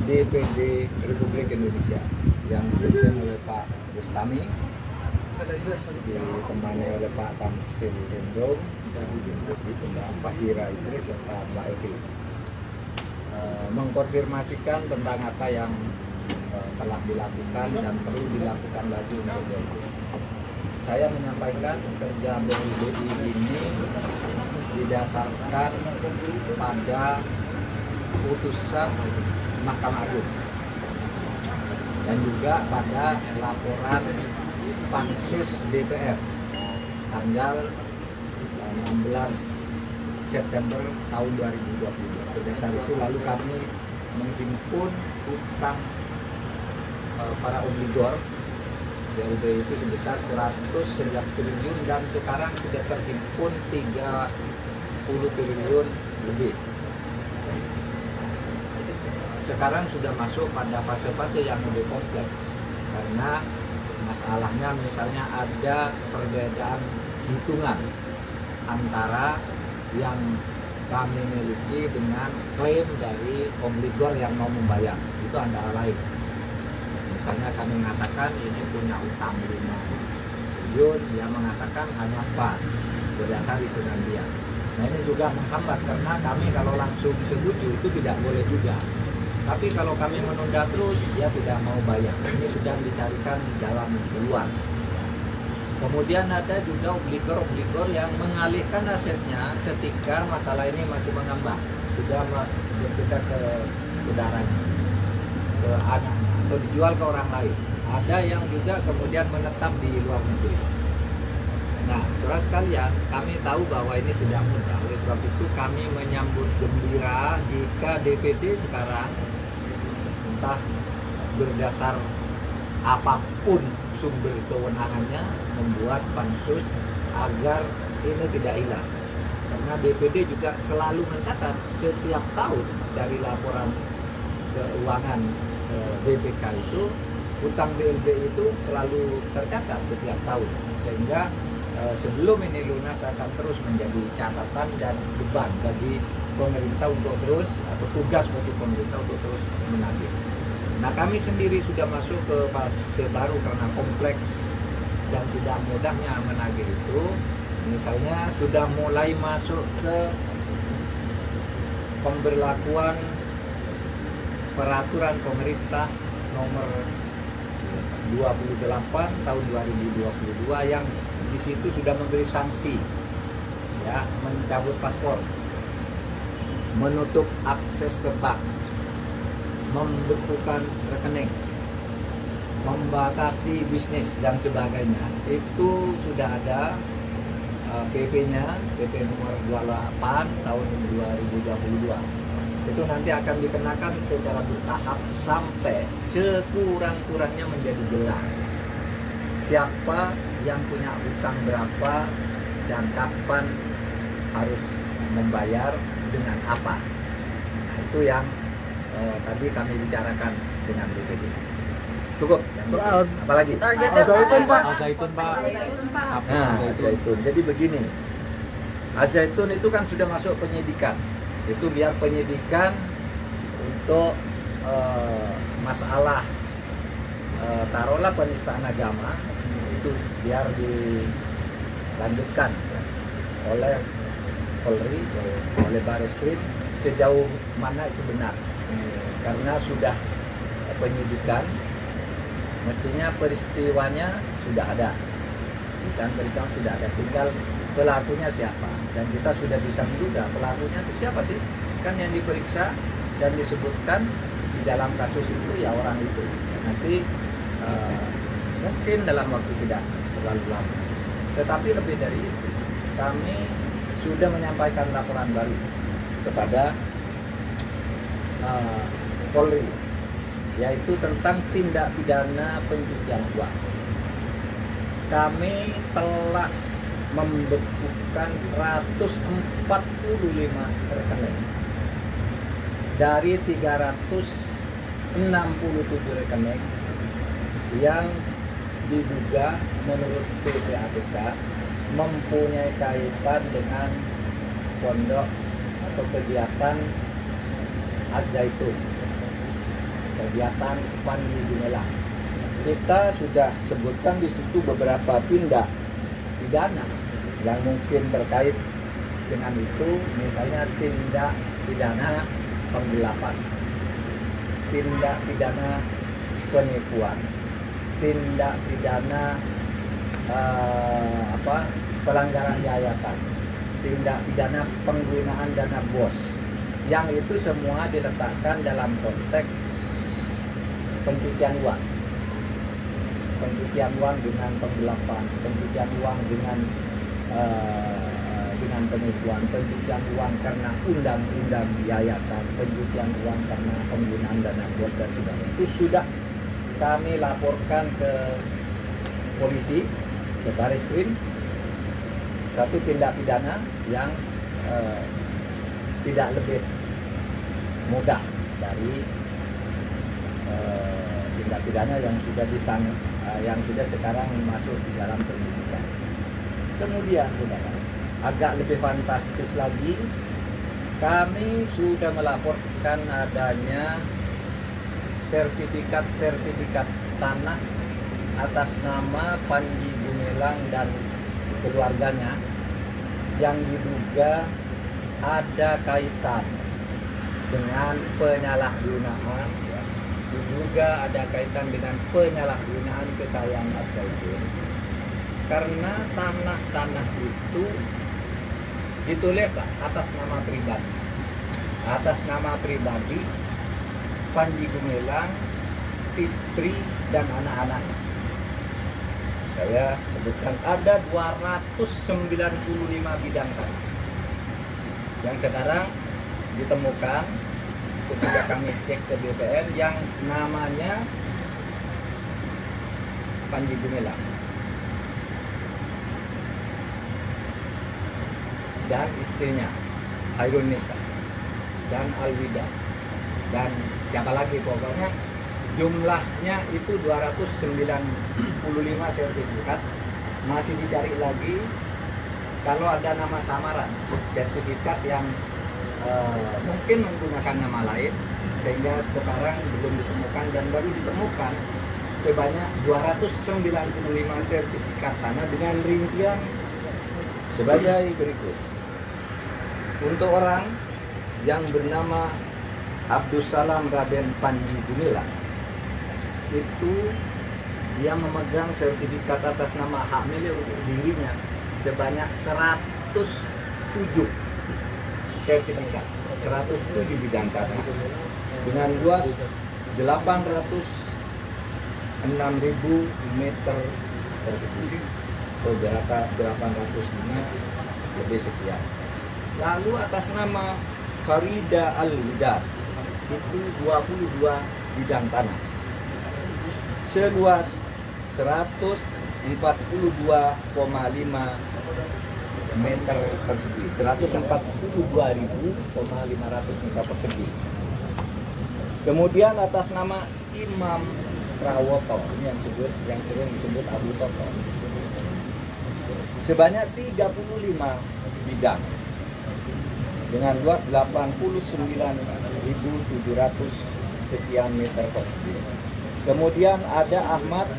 DPD Republik Indonesia yang dipimpin oleh Pak Bustami, ditemani oleh Pak Tamsil Lindung dan Mbak Fahira Idris serta Mbak Evi, mengkonfirmasikan tentang apa yang telah dilakukan dan perlu dilakukan lagi untuk BLBI. Saya menyampaikan kerja BLBI ini didasarkan pada putusan Mahkamah Agung dan juga pada laporan Pansus DPR tanggal 16 September tahun 2022. Berdasar itu lalu kami menghimpun utang para obligor BLBI itu sebesar 111 triliun dan sekarang sudah terhimpun 30 triliun lebih. Sekarang sudah masuk pada fase-fase yang lebih kompleks karena masalahnya misalnya ada perbedaan hitungan antara yang kami miliki dengan klaim dari obligor yang mau membayar. Itu antara lain. Misalnya kami mengatakan ini punya utang 5 triliun, dia mengatakan hanya 4 berdasar hitungan dia. Nah ini juga menghambat karena kami kalau langsung setuju itu tidak boleh juga. Tapi kalau kami menunda terus, dia tidak mau bayar. Ini sedang dicarikan jalan keluar. Kemudian ada juga obligor-obligor yang mengalihkan asetnya ketika masalah ini masih mengambang. Sudah kita ke saudaranya, ke anaknya, atau dijual ke orang lain. Ada yang juga kemudian menetap di luar negeri. Nah, saudara sekalian, kami tahu bahwa ini tidak mudah. Oleh sebab itu kami menyambut gembira jika DPD sekarang entah berdasar apapun sumber kewenangannya membuat pansus agar ini tidak hilang. Karena DPD juga selalu mencatat setiap tahun dari laporan keuangan BPK itu, utang BLBI itu selalu tercatat setiap tahun. Sehingga sebelum ini lunas akan terus menjadi catatan dan beban bagi pemerintah untuk terus, atau tugas bagi pemerintah untuk terus menagih. Nah kami sendiri sudah masuk ke fase baru karena kompleks dan tidak mudahnya menagih itu. Misalnya sudah mulai masuk ke pemberlakuan peraturan pemerintah nomor 28 tahun 2022 yang di situ sudah memberi sanksi, ya, mencabut paspor, menutup akses ke bank, membekukan rekening, membatasi bisnis dan sebagainya. Itu sudah ada PP-nya, PP nomor 28 tahun 2022. Itu nanti akan dikenakan secara bertahap sampai sekurang-kurangnya menjadi jelas siapa yang punya utang berapa dan kapan harus membayar dengan apa. Nah, itu yang tadi kami bicarakan dengan DPD. Cukup. Apalagi? Al-Zaitun, Pak. Al-Zaitun, Pak. Nah, Al-Zaitun. Jadi begini, Al-Zaitun itu kan sudah masuk penyidikan. Itu biar penyidikan untuk masalah taruhlah penistaan agama itu biar dilanjutkan oleh Polri, oleh Barreskrim sejauh mana itu benar. Karena sudah penyidikan, mestinya peristiwanya sudah ada, dan peristiwa sudah ada, tinggal pelakunya siapa, dan kita sudah bisa menduga pelakunya itu siapa sih. Kan yang diperiksa dan disebutkan di dalam kasus itu ya orang itu. Nanti mungkin dalam waktu tidak terlalu lama, tetapi lebih dari itu kami sudah menyampaikan laporan baru kepada Polri, yaitu tentang tindak pidana pencucian uang. Kami telah membekukan 145 rekening dari 367 rekening yang diduga menurut PPATK mempunyai kaitan dengan pondok atau kegiatan Al-Zaitun. kegiatan Panji Gumilang. Kita sudah sebutkan di situ beberapa tindak pidana yang mungkin terkait dengan itu, misalnya tindak pidana penggelapan, tindak pidana penipuan, tindak pidana pelanggaran yayasan, tindak pidana penggunaan dana BOS, yang itu semua diletakkan dalam konteks pencucian uang. Pencucian uang dengan penggelapan, pencucian uang dengan penipuan, pencucian uang karena undang-undang yayasan, pencucian uang karena penggunaan dana BOS dan sebagainya. Itu sudah kami laporkan ke polisi, ke Baris-Krim, satu tindak pidana yang tidak lebih mudah dari tindak pidana yang sudah yang sudah sekarang masuk di dalam penyidikan. Kemudian, saudara, agak lebih fantastis lagi, kami sudah melaporkan adanya sertifikat tanah atas nama Panji Gumilang dan keluarganya yang diduga ada kaitan dengan penyalahgunaan, diduga ada kaitan dengan penyalahgunaan kekayaan Al-Zaitun, karena tanah-tanah itu ditulis atas nama pribadi Panji Gumilang, istri dan anak-anaknya. Saya sebutkan ada 295 bidang tanah yang sekarang ditemukan setelah kami cek ke BPN yang namanya Panji Gumilang dan istrinya Hairun Nisa dan Alwida dan siapa lagi, pokoknya jumlahnya itu 295 sertifikat. Masih dicari lagi kalau ada nama samaran sertifikat yang mungkin menggunakan nama lain, sehingga sekarang belum ditemukan dan baru ditemukan sebanyak 295 sertifikat tanah dengan rincian sebagai berikut. Untuk orang yang bernama Abdussalam Raden Panji Gumilang, itu dia memegang sertifikat atas nama hak milik untuk dirinya sebanyak 107 sertifikat, 107 bidang tanah dengan luas 806.000 meter persegi, atau berapa 805 lebih sekian. Lalu atas nama Farida Al-Widad itu 22 bidang tanah seluas 142,5 meter persegi, 142.500 meter persegi. Kemudian atas nama Imam Prawoto, ini yang sering disebut Abu Toto, sebanyak 35 bidang dengan luas 89.700 sekian meter persegi. Kemudian ada Ahmad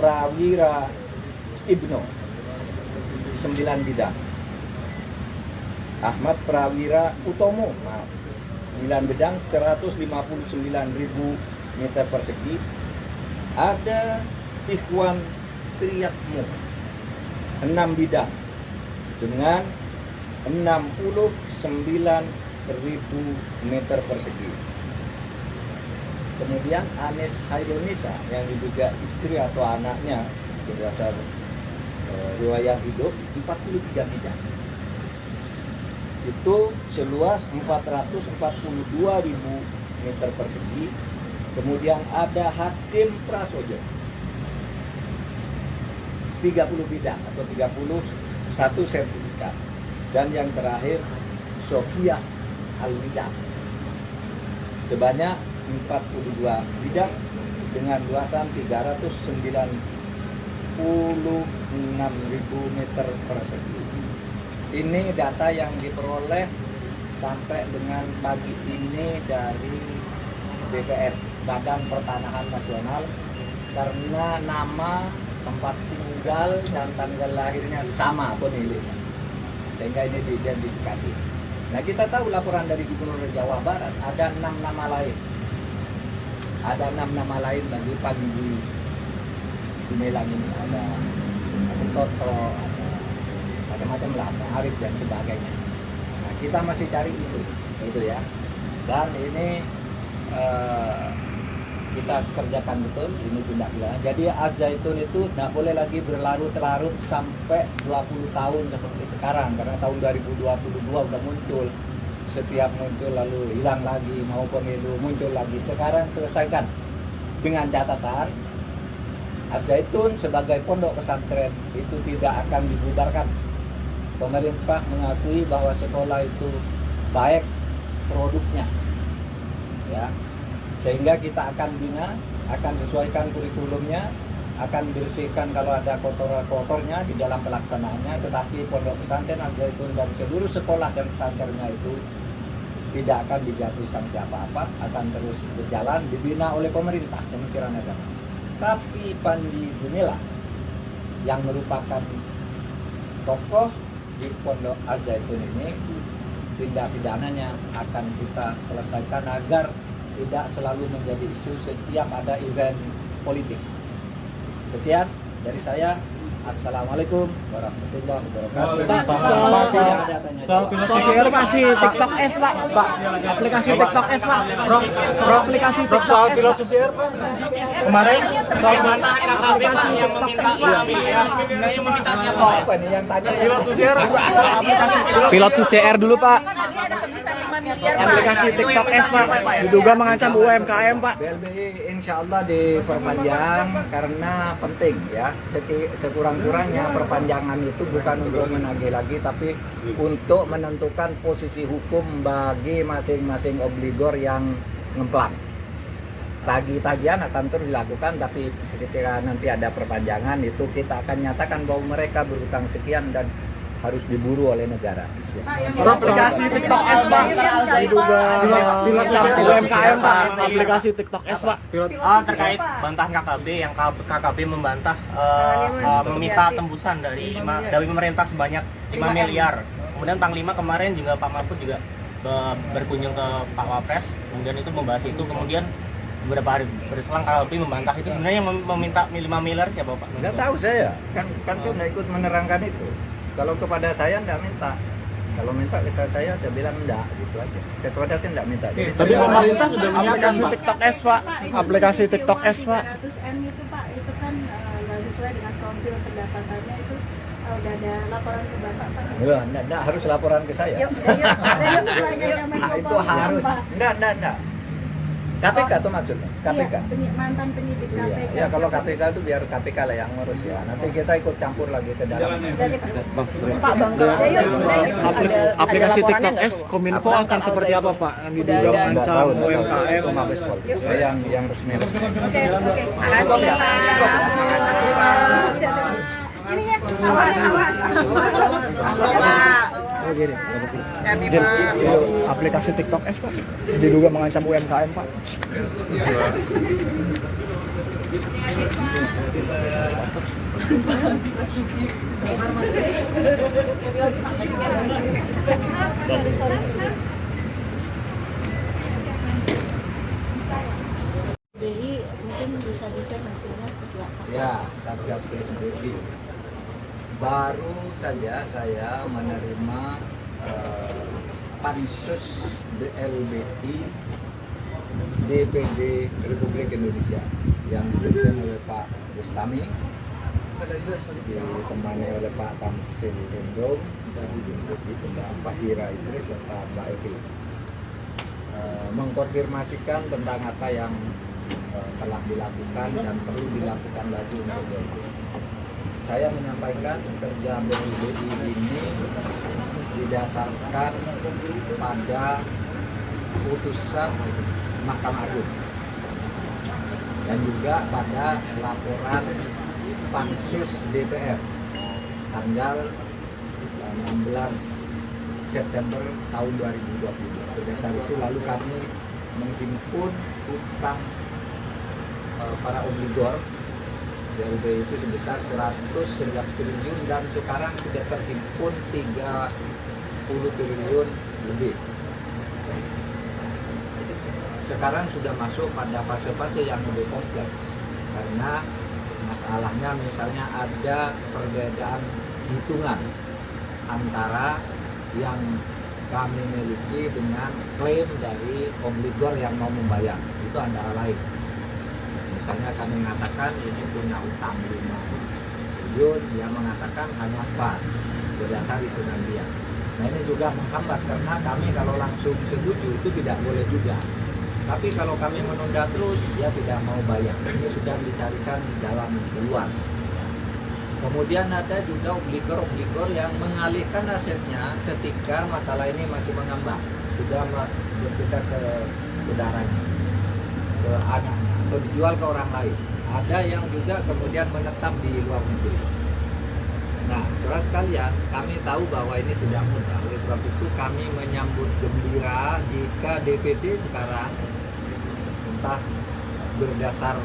Prawira Ibnu 9 bidang. Ahmad Prawira Utomo 9 bidang 159.000 meter persegi. Ada Ikhwan Triyatmu 6 bidang dengan 69.000 meter persegi. Kemudian Anis Hairunisa yang diduga istri atau anaknya berdasar riwayat hidup 43 bidang. Itu seluas 442.000 meter persegi. Kemudian ada Hakim Prasojo 30 bidang atau 31 sertifikat. Dan yang terakhir Sofia Alwida sebanyak 42 bidang dengan luasan 396.000 meter persegi. Ini data yang diperoleh sampai dengan pagi ini dari BPN. Badan Pertanahan Nasional karena nama, tempat tinggal, dan tanggal lahirnya sama pemiliknya, sehingga ini diidentifikasi. Nah, kita tahu laporan dari Gubernur Jawa Barat ada 6 nama lain. Ada 6 nama lain bagi Panji Gumilang ini. Ada Toto, ada macam-macam lah, ada Arif dan sebagainya. Nah, kita masih cari itu, gitu ya. Dan ini kita kerjakan betul, ini tindak pidana. Jadi Al-Zaitun itu tidak boleh lagi berlarut-larut sampai 20 tahun seperti sekarang, karena tahun 2022 udah muncul. Setiap muncul lalu hilang lagi, mau pemilu muncul lagi. Sekarang selesaikan dengan catatan Al-Zaitun sebagai pondok pesantren itu tidak akan dibubarkan. Pemerintah mengakui bahwa sekolah itu baik produknya, ya, sehingga kita akan bina, akan sesuaikan kurikulumnya, akan bersihkan kalau ada kotor-kotornya di dalam pelaksanaannya. Tetapi pondok pesantren Al-Zaitun dan seluruh sekolah dan pesantrennya itu tidak akan dijatuhi sanksi apa-apa, akan terus berjalan, dibina oleh pemerintah, Kementerian Agama. Tapi Panji Gumilang yang merupakan tokoh di pondok Al-Zaitun ini, tindak pidananya akan kita selesaikan agar tidak selalu menjadi isu setiap ada event politik. Sekian dari saya. Assalamualaikum warahmatullahi wabarakatuh. Aplikasi TikTok S, Pak. Aplikasi TikTok S, Pak. Aplikasi TikTok S, Pak. Kemarin aplikasi TikTok S, Pak. Siapa nih yang tanya? Pilot CCR dulu, Pak. Aplikasi TikTok S, Pak. Diduga mengancam UMKM, Pak. BLBI insya Allah diperpanjang karena penting, ya. Sekurang-kurangnya perpanjangan itu bukan untuk menagih lagi, tapi untuk menentukan posisi hukum bagi masing-masing obligor yang ngemplang. Tagih-tagihan akan terus dilakukan, tapi ketika nanti ada perpanjangan itu kita akan nyatakan bahwa mereka berhutang sekian dan harus diburu oleh negara. Aplikasi TikTok S, Pak. Diduga mengancam UMKM, Pak. Aplikasi TikTok S, Pak. Terkait bantahan KKB yang KKB membantah meminta tembusan dari pemerintah sebanyak 5 miliar. Kemudian Panglima kemarin juga Pak Mahfud juga berkunjung ke Pak Wapres, kemudian itu membahas itu. Kemudian beberapa hari berselang KKB membantah itu. Sebenarnya yang meminta 5 miliar siapa, Pak? Nggak tahu saya, kan saya nggak ikut menerangkan itu. Kalau kepada saya nggak minta. Kalau minta ke saya bilang enggak, gitu aja. Kepada saya enggak minta. Jadi Tapi pemerintah sudah aplikasi TikTok S, Pak. Aplikasi TikTok S, Pak. 100M itu, Pak, itu kan nggak sesuai dengan profil pendapatannya itu. Udah ada laporan ke Bapak, Pak. ya, enggak harus laporan ke saya. Yuk, Itu harus. Enggak. KPK tuh maksudnya? KPK? Iya, mantan penyidik KPK. Ya kalau KPK itu biar KPK lah yang ngurus ya. Nanti kita ikut campur lagi ke dalam. Aplikasi TikTok S Kominfo akan seperti apa, Pak? Diduga mengancam UMKM. Mabes Polri. Saya yang resmi. Oke. Makasih, Pak. Ini ya, awas. Oh, gini. Aplikasi TikTok S, Pak. Diduga mengancam UMKM, Pak. BI mungkin bisa hasilnya seperti apa? Ya, Satgas PSBB. Baru saja saya menerima pansus BLBI DPD Republik Indonesia yang dipimpin oleh Pak Bustami, ditemani oleh Pak Tamsil Gendong dan Mbak Fahira Idris serta Mbak Evi, mengkonfirmasikan tentang apa yang telah dilakukan dan perlu dilakukan lagi untuk BLBI. Saya menyampaikan kerja BLBI ini didasarkan pada putusan Mahkamah Agung dan juga pada laporan Pansus DPR tanggal 16 September tahun 2020. Berdasarkan itu lalu kami menghimpun utang para obligor BLBI itu sebesar 111 triliun dan sekarang sudah terhimpun 30 triliun lebih. Sekarang sudah masuk pada fase-fase yang lebih kompleks karena masalahnya misalnya ada perbedaan hitungan antara yang kami miliki dengan klaim dari obligor yang mau membayar. Itu antara lain. Misalnya kami mengatakan ini punya utang 5 triliun, dia mengatakan hanya 4 berdasar hitungan dia. Nah ini juga menghambat karena kami kalau langsung setuju itu tidak boleh juga. Tapi kalau kami menunda terus, dia tidak mau bayar. Ini sudah dicarikan jalan keluar. Kemudian ada juga obligor yang mengalihkan asetnya ketika masalah ini masih mengambang. Sudah berpindah ke saudaranya, ke anaknya, atau dijual ke orang lain. Ada yang juga kemudian menetap di luar negeri. Nah, saudara sekalian, kami tahu bahwa ini tidak mudah. Oleh sebab itu kami menyambut gembira jika DPD sekarang entah berdasar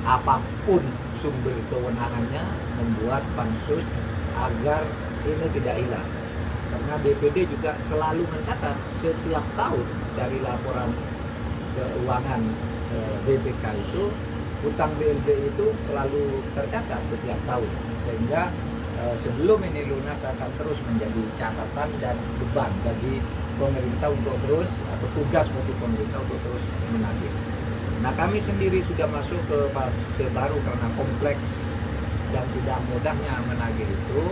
apapun sumber kewenangannya membuat pansus agar ini tidak hilang. Karena DPD juga selalu mencatat setiap tahun dari laporan keuangan BPK itu, utang BLBI itu selalu tercatat setiap tahun. Sehingga sebelum ini lunas akan terus menjadi catatan dan beban bagi pemerintah untuk terus, atau tugas bagi pemerintah untuk terus menagih. Nah kami sendiri sudah masuk ke fase baru karena kompleks dan tidak mudahnya menagih itu.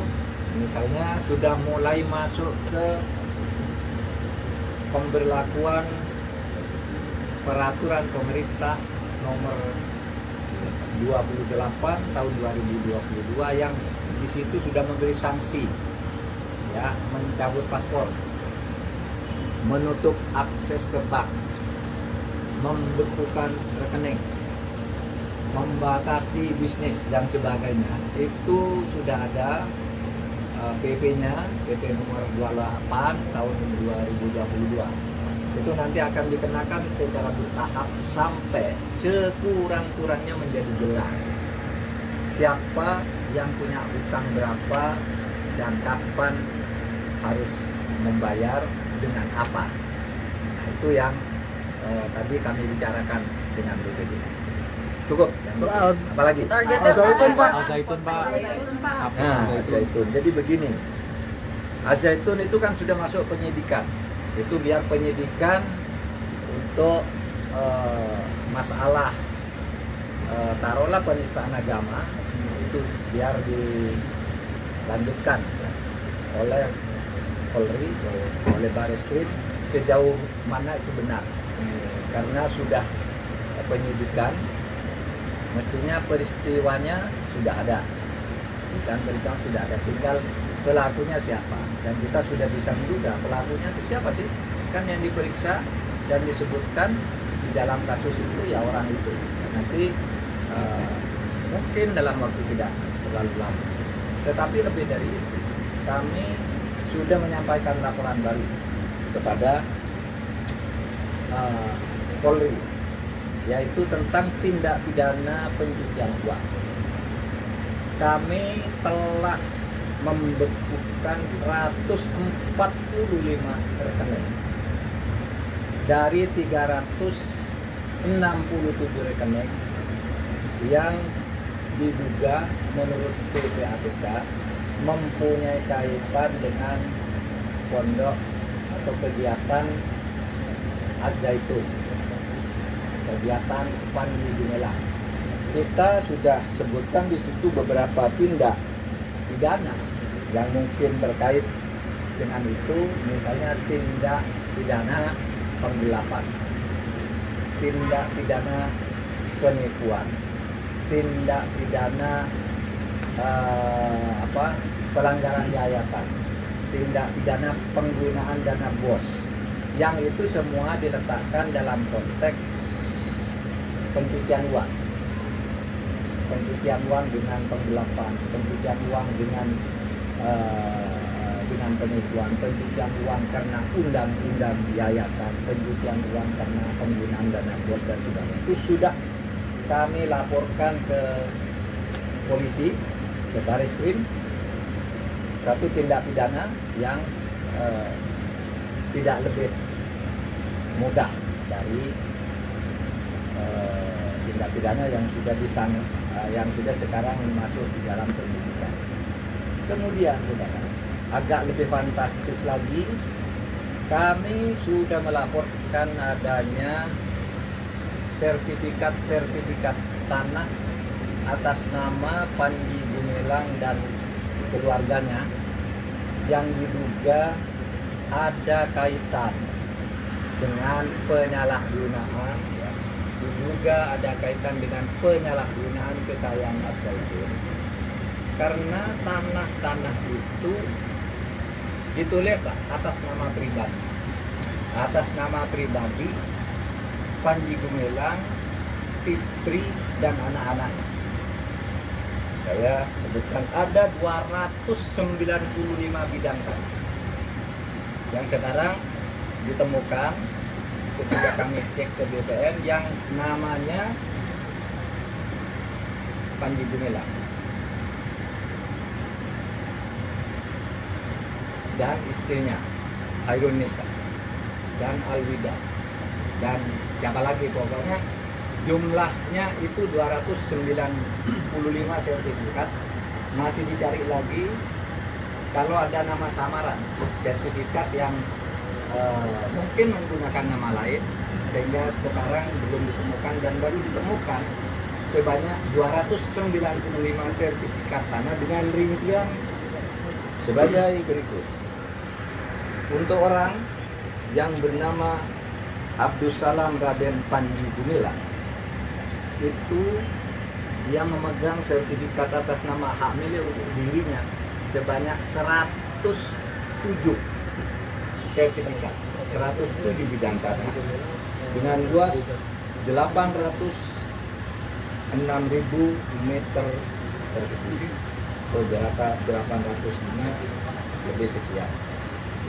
Misalnya sudah mulai masuk ke pemberlakuan peraturan pemerintah nomor 28 tahun 2022 yang di situ sudah memberi sanksi, ya, mencabut paspor, menutup akses ke bank, membekukan rekening, membatasi bisnis dan sebagainya. Itu sudah ada PP-nya, PP nomor 28 tahun 2022. Itu nanti akan dikenakan secara bertahap sampai sekurang-kurangnya menjadi jelas siapa yang punya utang berapa dan kapan harus membayar dengan apa. Nah, itu yang tadi kami bicarakan dengan BPD. Cukup. Apalagi? Al-Zaitun Pak. Al-Zaitun Pak. Pak. Nah, Al-Zaitun. Jadi begini, Al-Zaitun itu kan sudah masuk penyidikan. Itu biar penyidikan untuk masalah taruhlah penistaan agama itu biar dilanjutkan oleh Polri, oleh Barreskrim sejauh mana itu benar. Karena sudah penyidikan, mestinya peristiwanya sudah ada, dan peristiwa sudah ada, tinggal pelakunya siapa, dan kita sudah bisa menduga pelakunya itu siapa sih, kan yang diperiksa dan disebutkan di dalam kasus itu ya orang itu. Nanti mungkin dalam waktu tidak terlalu lama, tetapi lebih dari itu kami sudah menyampaikan laporan baru kepada Polri, yaitu tentang tindak pidana pencucian uang. Kami telah membekukan 145 rekening dari 367 rekening yang diduga menurut PPATK mempunyai kaitan dengan pondok atau kegiatan Al-Zaitun, kegiatan Panji Gumilang. Kita sudah sebutkan di situ beberapa tindak pidana yang mungkin terkait dengan itu, misalnya tindak pidana penggelapan, tindak pidana penipuan, tindak pidana pelanggaran yayasan, tindak pidana penggunaan dana BOS, yang itu semua diletakkan dalam konteks pencucian uang. Pencucian uang dengan penggelapan, pencucian uang dengan penipuan, pencucian uang karena undang-undang yayasan, pencucian uang karena penggunaan dana BOS dan sebagainya. Itu sudah kami laporkan ke polisi, ke Baris-Krim, satu tindak pidana yang tidak lebih mudah dari tindak pidana yang sudah sekarang masuk di dalam penyidikan. Kemudian, saudara, agak lebih fantastis lagi, kami sudah melaporkan adanya sertifikat tanah atas nama Panji Gumilang dan keluarganya yang diduga ada kaitan dengan penyalahgunaan, diduga ada kaitan dengan penyalahgunaan kekayaan Al-Zaitun, karena tanah-tanah itu ditulis atas nama pribadi Panji Gumilang, istri dan anak-anaknya. Saya sebutkan ada 295 bidang tanah yang sekarang ditemukan ketika kami cek ke BPN yang namanya Panji Gumilang dan istrinya Hairunisa dan Alwida dan siapa lagi, pokoknya jumlahnya itu 295 sertifikat. Masih dicari lagi kalau ada nama samaran sertifikat yang mungkin menggunakan nama lain, sehingga sekarang belum ditemukan dan baru ditemukan sebanyak 295 sertifikat tanah dengan rincian sebagai berikut. Untuk orang yang bernama Abdus Salam Raden Panji Gumilang, itu dia memegang sertifikat atas nama hak milik untuk dirinya sebanyak 107 sertifikat, 107 bidang tanah dengan luas 806.000 meter persegi atau berapa 805 lebih sekian.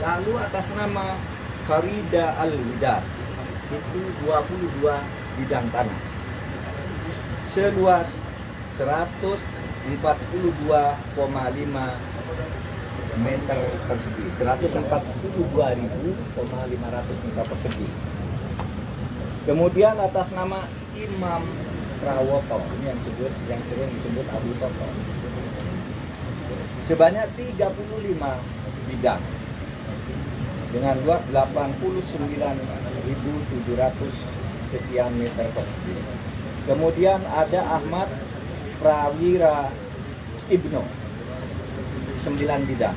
Lalu atas nama Farida Al-Widad itu 22 bidang tanah seluas 142,5 meter persegi, 142.500 meter persegi. Kemudian atas nama Imam Prawoto, ini yang sering disebut Abu Toto, sebanyak 35 bidang dengan luas 89.700 sekian meter persegi. Kemudian ada Ahmad Prawira Ibnu, 9 bidang.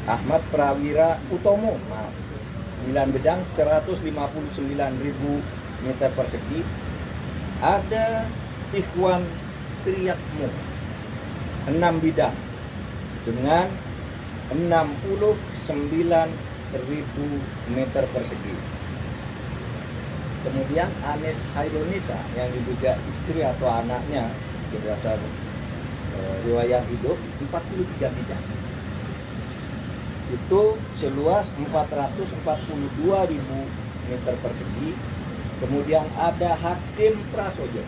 Ahmad Prawira Utomo, 9 bidang, 159.000 meter persegi. Ada Ikhwan Triyatmu, 6 bidang dengan 69.000 meter persegi. Kemudian Anis Hairunisa yang diduga istri atau anaknya berdasar riwayat hidup 43 bidang. Itu seluas 442.000 meter persegi. Kemudian ada Hakim Prasojo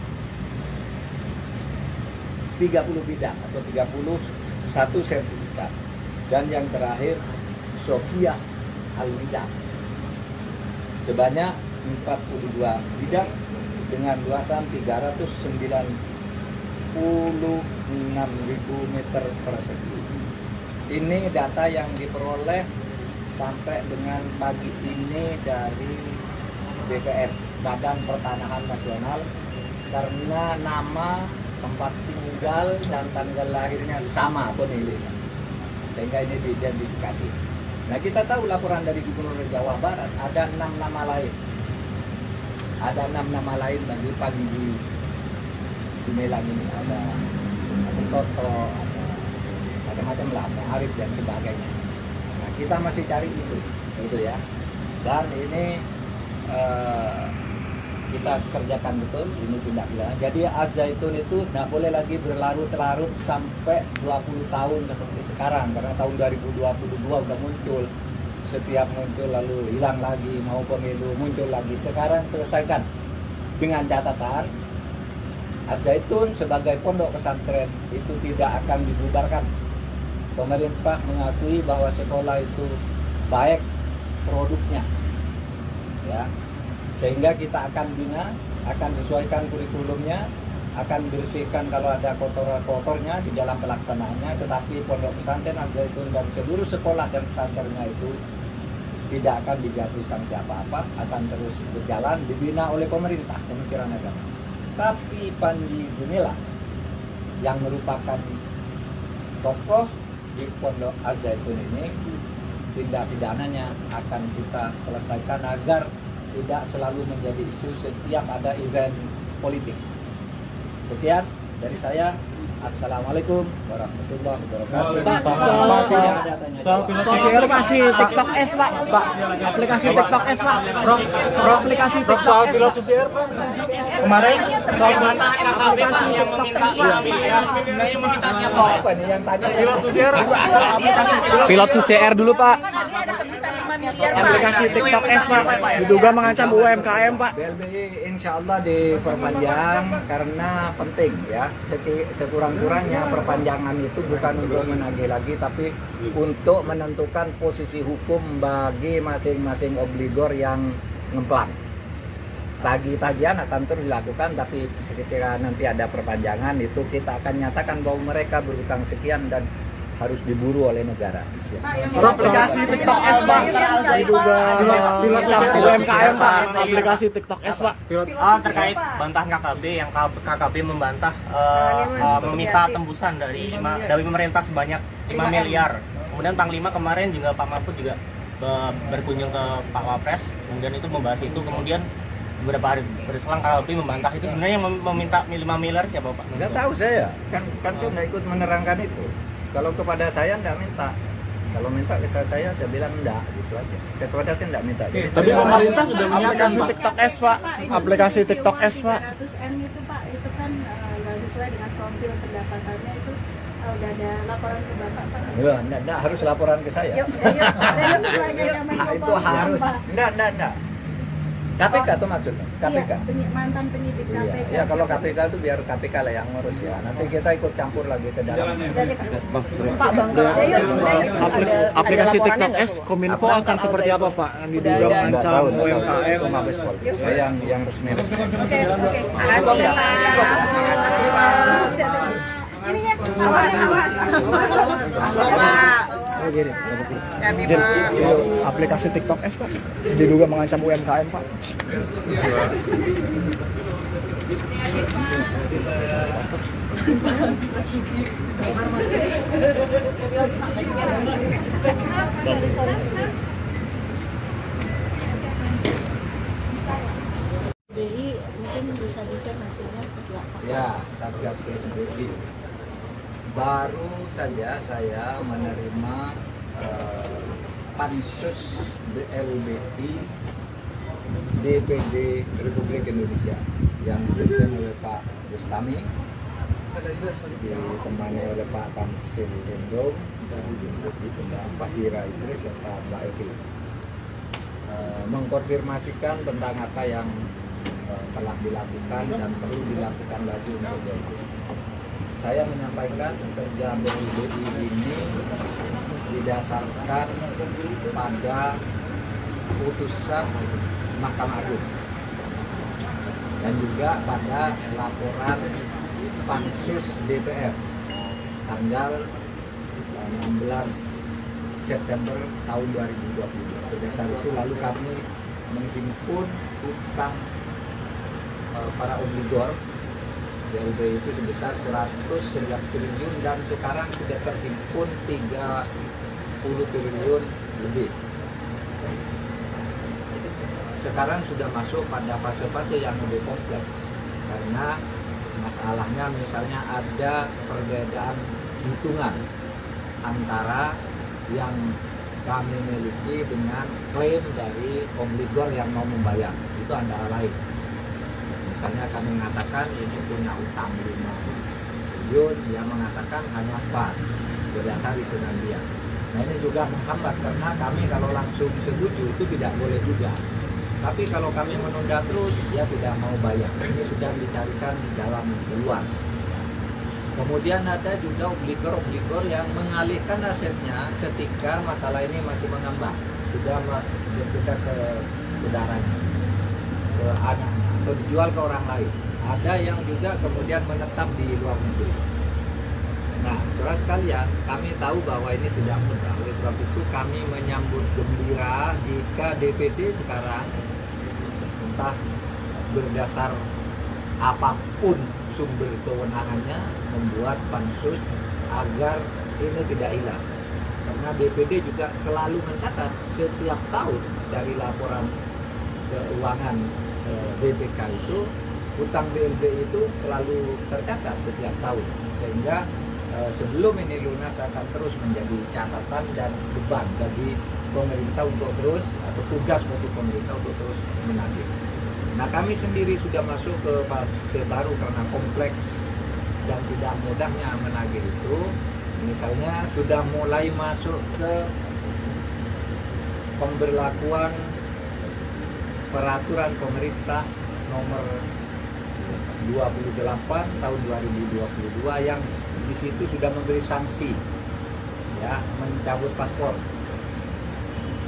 30 bidang atau 31 sertifikat. Dan yang terakhir Sofia Alwida sebanyak 42 bidang dengan luasan 396.000 meter persegi. Ini data yang diperoleh sampai dengan pagi ini dari BPN, Badan Pertanahan Nasional, karena nama, tempat tinggal dan tanggal lahirnya sama pemiliknya, sehingga ini diidentifikasi. Nah, kita tahu laporan dari Gubernur Jawa Barat ada 6 nama lain. Ada 6 nama lain bagi Panji Gumilang ini. Ada Toto, ada macam-macam lah, ada Arif dan sebagainya. Nah, kita masih cari itu, gitu ya. Dan ini kita kerjakan betul, ini tindak pidana. Jadi Al-Zaitun itu tidak boleh lagi berlarut-larut sampai 20 tahun seperti sekarang, karena tahun 2022 udah muncul. Setiap muncul lalu hilang lagi, mau pemilu muncul lagi. Sekarang selesaikan dengan catatan Al-Zaitun sebagai pondok pesantren itu tidak akan dibubarkan. Pemerintah mengakui bahwa sekolah itu baik produknya, ya, sehingga kita akan bina, akan sesuaikan kurikulumnya, akan bersihkan kalau ada kotor-kotornya di dalam pelaksanaannya. Tetapi pondok pesantren Al-Zaitun dan seluruh sekolah dan pesantrennya itu tidak akan dijatuhi sanksi apa-apa, akan terus berjalan, dibina oleh pemerintah, Kementerian Agama. Tapi Panji Gumilang yang merupakan tokoh di Pondok Al-Zaitun ini, tindak pidananya akan kita selesaikan agar tidak selalu menjadi isu setiap ada event politik. Sekian dari saya. Assalamualaikum warahmatullahi wabarakatuh. Pak, soal aplikasi TikTok S Pak, aplikasi TikTok S Pak, pro aplikasi TikTok S Pak. Kemarin soal Aplikasi TikTok S Pak. Siapa nih yang tanya? Pilot CCR dulu Pak. Aplikasi TikTok S Pak diduga mengancam UMKM Pak. BLBI insya Allah diperpanjang karena penting, ya. Sekurang-kurangnya perpanjangan itu bukan untuk menagih lagi, tapi untuk menentukan posisi hukum bagi masing-masing obligor yang ngemplang. Tagih-tagihan akan terus dilakukan, tapi ketika nanti ada perpanjangan itu kita akan nyatakan bahwa mereka berhutang sekian dan harus diburu oleh negara. Aplikasi TikTok S Pak diduga mengancam UMKM Pak. Aplikasi TikTok S Pak. Terkait bantahan KKB yang KKB membantah meminta tembusan dari pemerintah sebanyak 5 miliar. Kemudian Panglima kemarin juga Pak Mahfud juga berkunjung ke Pak Wapres, kemudian itu membahas itu. Kemudian beberapa hari berselang KKB membantah itu. Sebenarnya yang meminta 5 miliar siapa Pak? Nggak tahu saya, kan saya nggak ikut menerangkan itu. Kalau kepada saya nggak minta, kalau minta ke saya bilang enggak, gitu aja. Kepada saya nggak minta. Tapi pemerintah sudah aplikasi TikTok S Pak, aplikasi TikTok S Pak. 100M itu Pak, itu kan nggak sesuai dengan profil pendapatannya itu. Udah ada laporan ke Bapak Pak? Ya, enggak harus laporan ke saya. Itu harus. Enggak. KPK tuh maksudnya? KPK? Iya, mantan penyidik KPK. Ya kalau KPK itu biar KPK lah yang ngurus, ya. Nanti kita ikut campur lagi ke dalam. Pak Bangga. Aplikasi TikTok S Kominfo akan seperti apa Pak? Yang diduga mengancam UMKM. Mabes Polri. Saya yang resmi. Oke. Makasih Pak. Ini ya, Jadi, aplikasi TikTok S Pak diduga mengancam UMKM Pak. BI mungkin bisa hasilnya seperti apa? Ya, Satgas PSBB. Baru saja saya menerima pansus BLBI DPD Republik Indonesia yang dipimpin oleh Pak Bustami, ditemani oleh Pak Tamsil Lindung dan Pak Hira Idris serta Mbak Evi, mengkonfirmasikan tentang apa yang telah dilakukan dan perlu dilakukan lagi untuk itu. Saya menyampaikan kerja BLBI ini didasarkan pada putusan Mahkamah Agung dan juga pada laporan pansus DPR tanggal 16 September tahun 2020. Berdasar itu lalu kami menghimpun utang para obligor BLBI itu sebesar 111 triliun dan sekarang sudah terhimpun 30 triliun lebih. Sekarang sudah masuk pada fase-fase yang lebih kompleks karena masalahnya misalnya ada perbedaan hitungan antara yang kami miliki dengan klaim dari obligor yang mau membayar. Itu antara lain. Misalnya kami mengatakan ini punya utang 5 triliun, dia mengatakan hanya 4 berdasar hitungan dia. Nah ini juga menghambat karena kami kalau langsung setuju itu tidak boleh juga. Tapi kalau kami menunda terus, dia tidak mau bayar. Ini sudah dicarikan jalan keluar. Kemudian ada juga obligor yang mengalihkan asetnya ketika masalah ini masih mengambang, sudah berpindah ke saudaranya, ke anaknya, atau dijual ke orang lain. Ada yang juga kemudian menetap di luar negeri. Nah, saudara sekalian, kami tahu bahwa ini tidak mudah. Oleh sebab itu kami menyambut gembira jika DPD sekarang entah berdasar apapun sumber kewenangannya membuat pansus agar ini tidak hilang. Karena DPD juga selalu mencatat setiap tahun dari laporan keuangan BPK itu, hutang BLB itu selalu tercatat setiap tahun. Sehingga sebelum ini lunas akan terus menjadi catatan dan beban bagi pemerintah untuk terus, atau tugas bagi pemerintah untuk terus menagih. Nah, kami sendiri sudah masuk ke fase baru karena kompleks dan tidak mudahnya menagih itu. Misalnya sudah mulai masuk ke pemberlakuan peraturan pemerintah nomor 28 tahun 2022 yang di situ sudah memberi sanksi, ya, mencabut paspor,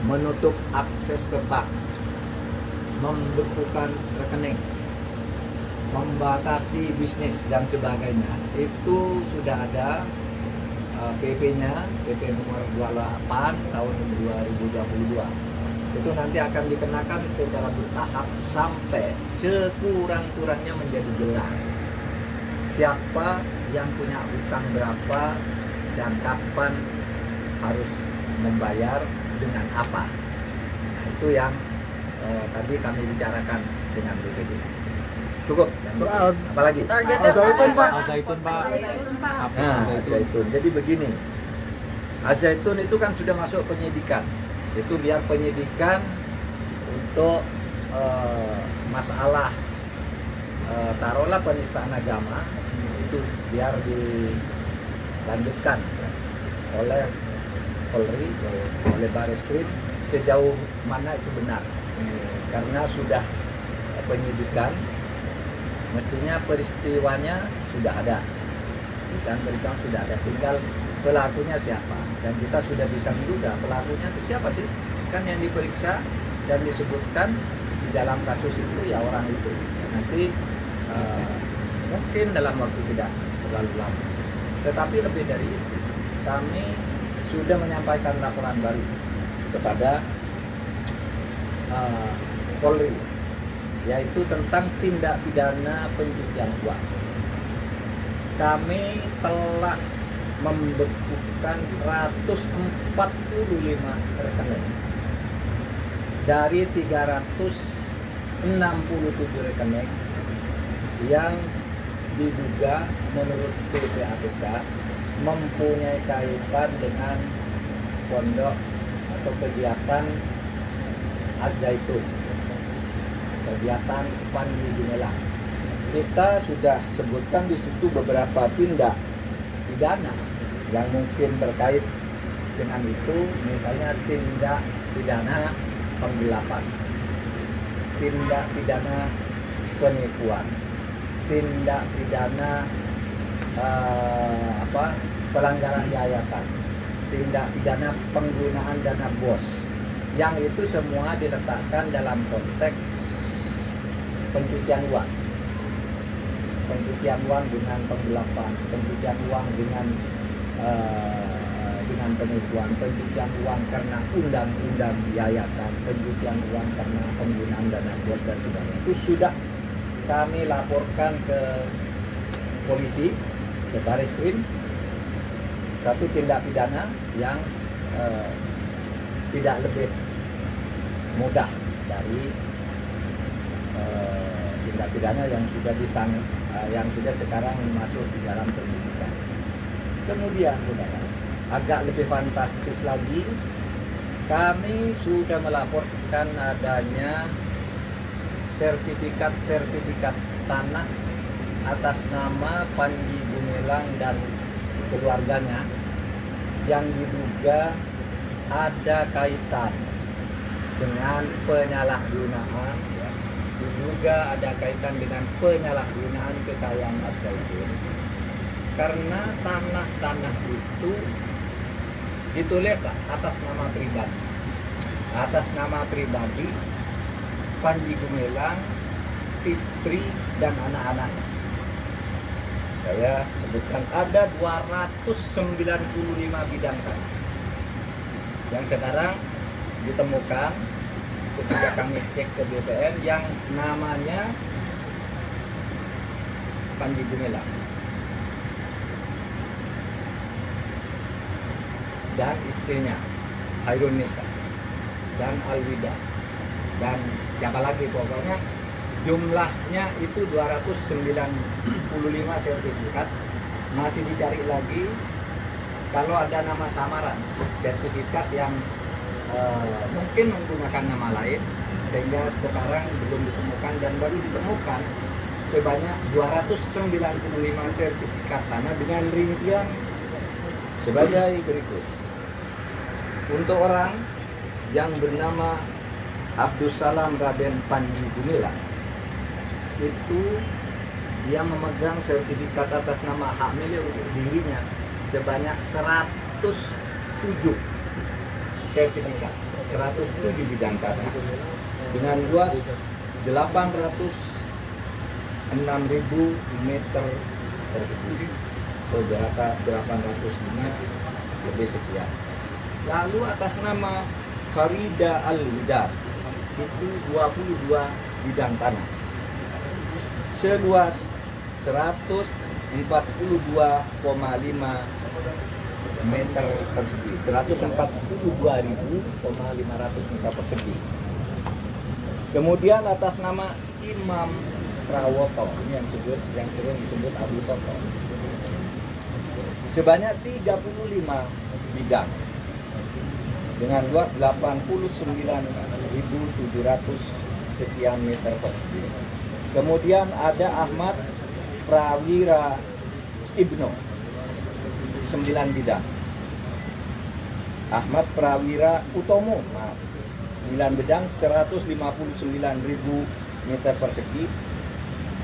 menutup akses ke bank, membekukan rekening, membatasi bisnis dan sebagainya. Itu sudah ada PP-nya, PP nomor 28 tahun 2022. Itu nanti akan dikenakan secara bertahap sampai sekurang-kurangnya menjadi jelas siapa yang punya utang berapa dan kapan harus membayar dengan apa. Nah, itu yang tadi kami bicarakan dengan BPD. Cukup. Soal Apalagi? Al-Zaitun, Pak. Al-Zaitun, Pak. Pak. Nah, Al-Zaitun. Jadi begini, Al-Zaitun itu kan sudah masuk penyidikan. Itu biar penyidikan untuk masalah taruhlah penistaan agama, itu biar dilanjutkan oleh Polri, oleh Bareskrim sejauh mana itu benar. Karena sudah penyidikan, mestinya peristiwanya sudah ada, dan peristiwa sudah ada, tinggal pelakunya siapa, dan kita sudah bisa menduga pelakunya itu siapa sih. Kan yang diperiksa dan disebutkan di dalam kasus itu ya orang itu. Nanti mungkin dalam waktu tidak terlalu lama, tetapi lebih dari itu kami sudah menyampaikan laporan baru kepada Polri, yaitu tentang tindak pidana pencucian uang. Kami telah membekukan 145 rekening dari 367 rekening yang diduga menurut PPAPK mempunyai kaitan dengan pondok atau kegiatan Al-Zaitun, kegiatan Panji Gumilang. Kita sudah sebutkan di situ beberapa tindak pidana yang mungkin terkait dengan itu, misalnya tindak pidana penggelapan, tindak pidana penipuan, tindak pidana pelanggaran yayasan, tindak pidana penggunaan dana BOS, yang itu semua diletakkan dalam konteks pencucian uang. Pencucian uang dengan penggelapan, pencucian uang dengan penipuan, pencucian uang karena undang-undang yayasan, pencucian uang karena penggunaan dana BOS dan sebagainya. Itu sudah kami laporkan ke polisi, ke Bareskrim, satu tindak pidana yang tidak lebih mudah dari tindak pidana yang sudah yang sudah sekarang masuk di dalam penyidikan. Kemudian, saudara, agak lebih fantastis lagi, kami sudah melaporkan adanya sertifikat tanah atas nama Panji Gumilang dan keluarganya yang diduga ada kaitan dengan penyalahgunaan, ya. Diduga ada kaitan dengan penyalahgunaan kekayaan Az-Zaitun karena tanah-tanah itu dituliskan atas nama pribadi Panji Gumilang, istri dan anak-anaknya. Saya sebutkan ada 295 bidang tanah yang sekarang ditemukan ketika kami cek ke BPN yang namanya Panji Gumilang dan istrinya Hairunisa dan Alwida dan siapa lagi, pokoknya jumlahnya itu 295 sertifikat. Masih dicari lagi kalau ada nama samaran sertifikat yang mungkin menggunakan nama lain, sehingga sekarang belum ditemukan dan baru ditemukan sebanyak 295 sertifikat tanah dengan rincian sebagai berikut. Untuk orang yang bernama Abdus Salam Raden Panji Gumilang, itu dia memegang sertifikat atas nama hak milik untuk dirinya sebanyak 107 sertifikat, 107 bidang tanah dengan luas 806.000 meter persegi atau berapa 805 lebih sekian. Lalu atas nama Farida Al-Widad itu 22 bidang tanah seluas 142,5 meter persegi, 142.500 meter persegi. Kemudian atas nama Imam Prawoto, ini yang sering disebut Abu Toto, sebanyak 35 bidang dengan luas 89.700 sekian meter persegi. Kemudian ada Ahmad Prawira Ibnu 9 bidang. Ahmad Prawira Utomo 9 bidang 159.000 meter persegi.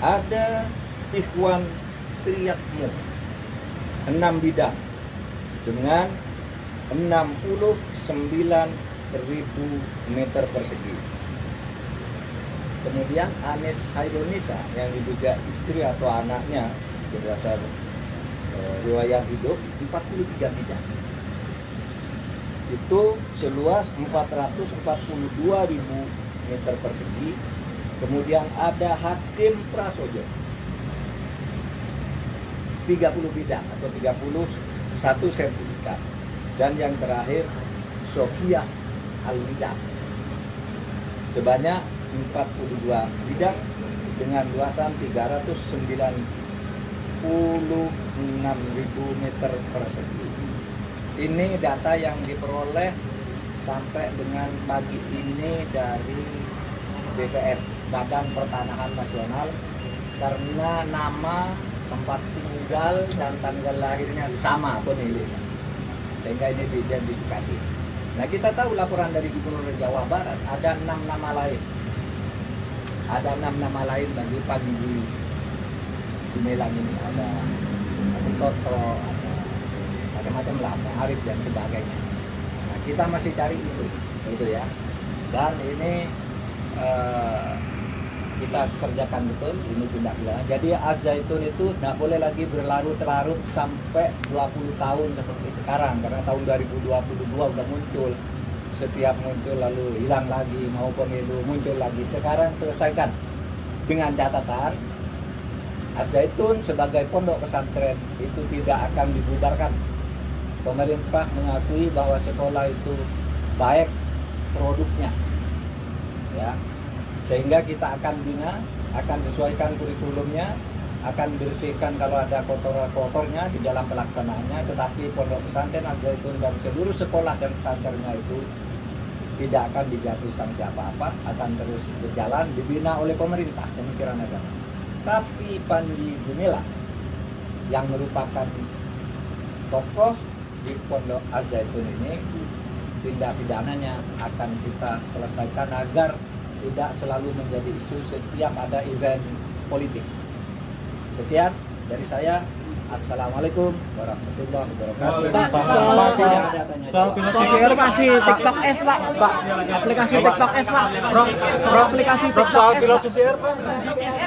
Ada Ikhwan Triyatmu 6 bidang dengan 69.000 meter persegi. Kemudian Anis Hairunisa yang diduga istri atau anaknya berdasar riwayat hidup 43 bidang. Itu seluas 442.000 meter persegi. Kemudian ada Hakim Prasojo 30 bidang atau 31 sertifikat. Dan yang terakhir Sofia Al-Widad sebanyak 42 bidang dengan luasan 396.000 meter persegi. Ini data yang diperoleh sampai dengan pagi ini dari BPN, Badan Pertanahan Nasional, karena nama, tempat tinggal dan tanggal lahirnya sama pemiliknya, sehingga ini diidentifikasi. Nah, kita tahu laporan dari Gubernur Jawa Barat ada 6 nama lain. Ada 6 nama lain bagi Panji Gumilang ini. Ada Toto, ada macam-macam lah, Arif dan sebagainya. Nah, kita masih cari itu, gitu ya. Dan ini kita kerjakan betul, ini tindak pidana. Jadi Az-Zaitun itu tidak boleh lagi berlarut-larut sampai 20 tahun seperti sekarang, karena tahun 2022 udah muncul. Setiap muncul lalu hilang lagi, mau pemilu muncul lagi. Sekarang selesaikan dengan catatan Az-Zaitun sebagai pondok pesantren itu tidak akan dibubarkan. Pemerintah mengakui bahwa sekolah itu baik produknya, ya, sehingga kita akan bina, akan sesuaikan kurikulumnya, akan bersihkan kalau ada kotor-kotornya di dalam pelaksanaannya. Tetapi pondok pesantren Az-Zaitun dan seluruh sekolah dan pesantrennya itu tidak akan dijatuhi sanksi apa-apa, akan terus berjalan, dibina oleh pemerintah, Kementerian Agama. Tapi Panji Gumilang yang merupakan tokoh di pondok Az-Zaitun ini tindak pidananya akan kita selesaikan agar tidak selalu menjadi isu setiap ada event politik. Sekian dari saya. Assalamualaikum warahmatullahi wabarakatuh. Pak, soal aplikasi TikTok S Pak, aplikasi TikTok S Pak, pro aplikasi TikTok S Pak.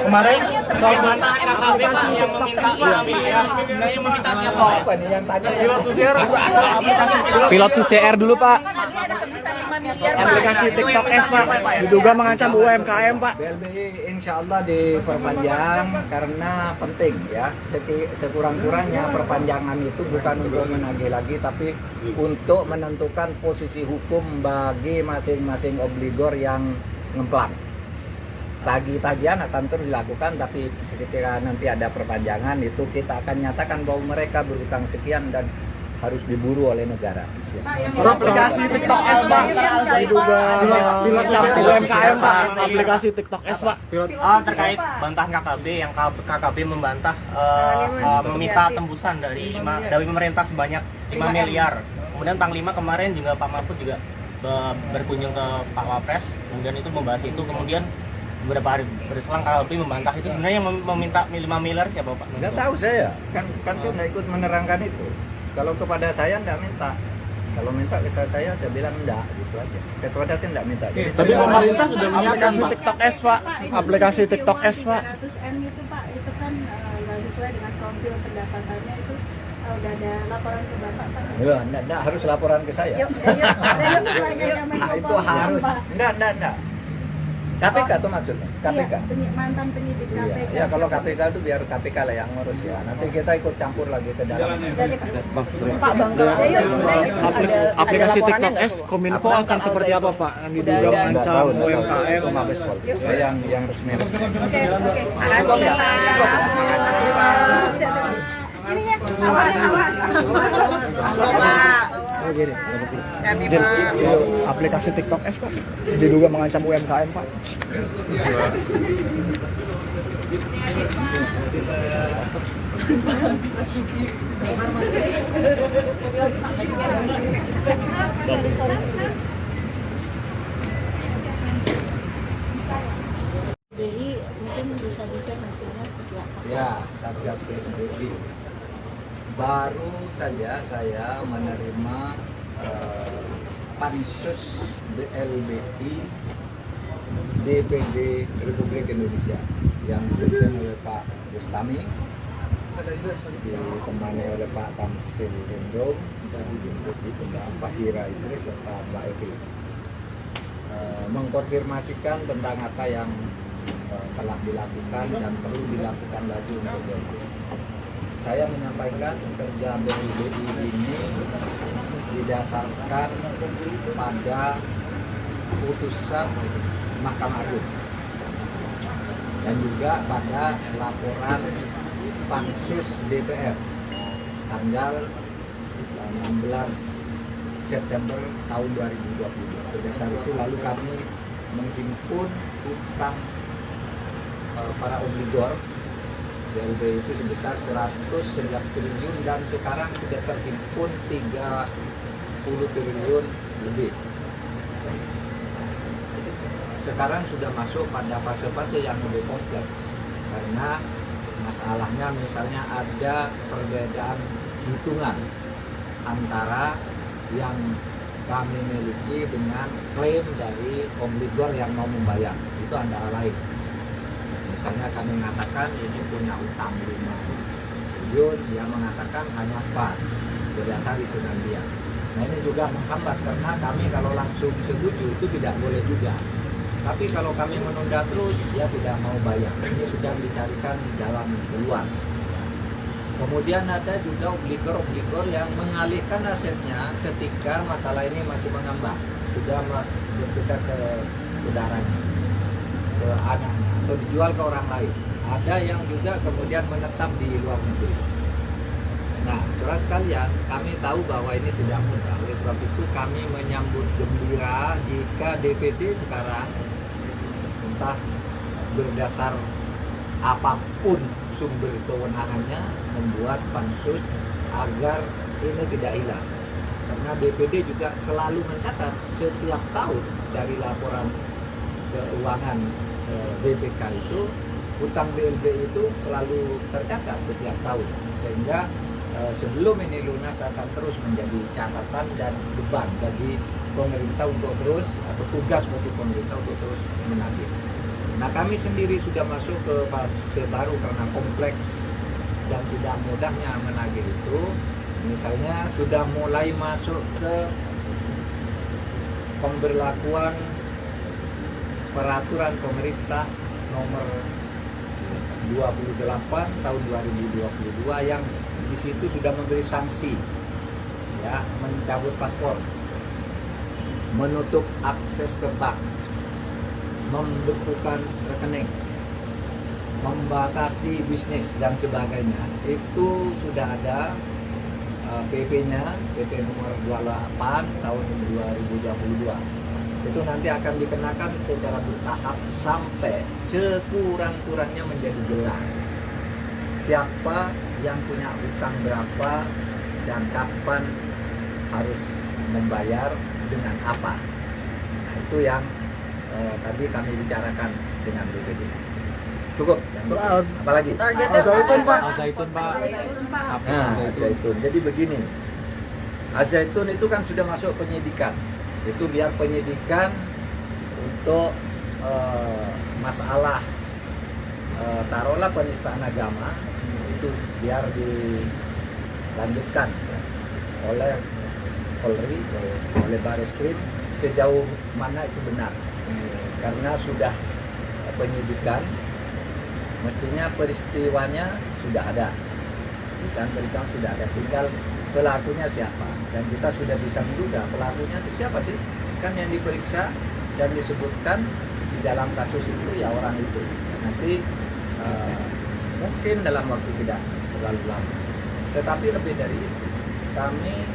Kemarin soal Aplikasi TikTok S Pak. Siapa nih yang tanya? Pilot CCR dulu Pak. Aplikasi TikTok S Pak diduga mengancam UMKM Pak. BLBI insya Allah diperpanjang karena penting ya. Sekurang-kurangnya perpanjangan itu bukan untuk menagih lagi, tapi untuk menentukan posisi hukum bagi masing-masing obligor yang ngemplang. Tagih-tagihan akan terus dilakukan, tapi ketika nanti ada perpanjangan itu kita akan nyatakan bahwa mereka berutang sekian dan harus diburu oleh negara. Pro aplikasi TikTok S Pak diduga mengancam UMKM Pak. Aplikasi TikTok S Pak. Terkait bantahan KKB yang KKB membantah meminta tembusan dari pemerintah sebanyak 5 miliar. Kemudian Panglima kemarin juga Pak Mahfud juga berkunjung ke Pak Wapres, kemudian itu membahas itu. Kemudian beberapa hari berselang KKB membantah itu. Sebenarnya yang meminta 5 miliar siapa Pak? Nggak tahu saya, kan saya nggak ikut menerangkan itu. Kalau kepada saya nggak minta, kalau minta ke saya bilang enggak, gitu aja. Kepada saya nggak minta. Jadi Tapi pemerintah sudah menyiapkan TikTok S Pak, aplikasi TikTok S Pak. 300M itu Pak, itu kan nggak sesuai dengan profil pendapatannya itu. Udah ada laporan ke Bapak Pak? ya, enggak harus laporan ke saya. Itu harus. Enggak. KPK tuh maksudnya, KPK. Iya, mantan penyidik KPK. Ya kalau KPK itu biar KPK lah yang ngurus ya. Nanti kita ikut campur lagi ke dalam. Aplikasi TikTok S Kominfo akan seperti apa Pak? Yang diduga mengancam UMKM. Mabes Polri. Saya yang resmi. Oke. Makasih ya Pak. Ini ya, Gini. Aplikasi TikTok S Pak diduga mengancam UMKM Pak. BI mungkin bisa hasilnya seperti apa? Ya, Satgas PSBB. Baru saja saya menerima pansus BLBI DPD Republik Indonesia yang dipimpin oleh Pak Bustami, ditemani oleh Pak Tamsil Lindrom dan Pak Hira Idris serta Mbak Evi, mengkonfirmasikan tentang apa yang telah dilakukan dan perlu dilakukan lagi untuk BLBI. Saya menyampaikan kerja BLBI ini didasarkan pada putusan Mahkamah Agung dan juga pada laporan Pansus DPR tanggal 16 September tahun 2020. Berdasar itu lalu kami menghimpun utang para obligor BLBI itu sebesar 111 triliun dan sekarang sudah terhimpun 30 triliun lebih. Sekarang sudah masuk pada fase-fase yang lebih kompleks karena masalahnya misalnya ada perbedaan hitungan antara yang kami miliki dengan klaim dari obligor yang mau membayar. Itu antara lain. Misalnya kami mengatakan ini punya utang 5 triliun, dia mengatakan hanya 4 berdasar hitungan dia. Nah ini juga menghambat karena kami kalau langsung setuju itu tidak boleh juga. Tapi kalau kami menunda terus, dia tidak mau bayar. Ini sudah dicarikan jalan keluar. Kemudian ada juga obligor yang mengalihkan asetnya ketika masalah ini masih mengambang, sudah berpindah ke saudaranya, ke anaknya, atau dijual ke orang lain. Ada yang juga kemudian menetap di luar negeri. Nah, saudara sekalian, kami tahu bahwa ini tidak mudah. Oleh sebab itu kami menyambut gembira jika DPD sekarang entah berdasar apapun sumber kewenangannya membuat pansus agar ini tidak hilang. karena DPD juga selalu mencatat setiap tahun dari laporan keuangan BPK itu, hutang BLB itu selalu tercatat setiap tahun, sehingga sebelum ini lunas akan terus menjadi catatan dan beban bagi pemerintah untuk terus, atau tugas bagi pemerintah untuk terus menagih. Nah, kami sendiri sudah masuk ke fase baru karena kompleks dan tidak mudahnya menagih itu. Misalnya sudah mulai masuk ke pemberlakuan peraturan pemerintah nomor 28 tahun 2022 yang di situ sudah memberi sanksi, ya, mencabut paspor, menutup akses ke bank, membekukan rekening, membatasi bisnis dan sebagainya. Itu sudah ada PP-nya, PP nomor 28 tahun 2022. Itu nanti akan dikenakan secara bertahap sampai sekurang-kurangnya menjadi jelas siapa yang punya utang berapa dan kapan harus membayar dengan apa. Nah, itu yang tadi kami bicarakan dengan BPD. Cukup. Soal apalagi? Al-Zaitun, Pak. Al-Zaitun, Pak. Nah, Al-Zaitun. Jadi begini, Al-Zaitun itu kan sudah masuk penyidikan. Itu biar penyidikan untuk masalah taruhlah penistaan agama, itu biar dilanjutkan oleh Polri, oleh Bareskrim sejauh mana itu benar. Karena sudah penyidikan, mestinya peristiwanya sudah ada, dan peristiwa sudah ada, tinggal pelakunya siapa, dan kita sudah bisa menduga pelakunya itu siapa sih, kan yang diperiksa dan disebutkan di dalam kasus itu ya orang itu. Nanti mungkin dalam waktu tidak terlalu lama, tetapi lebih dari itu kami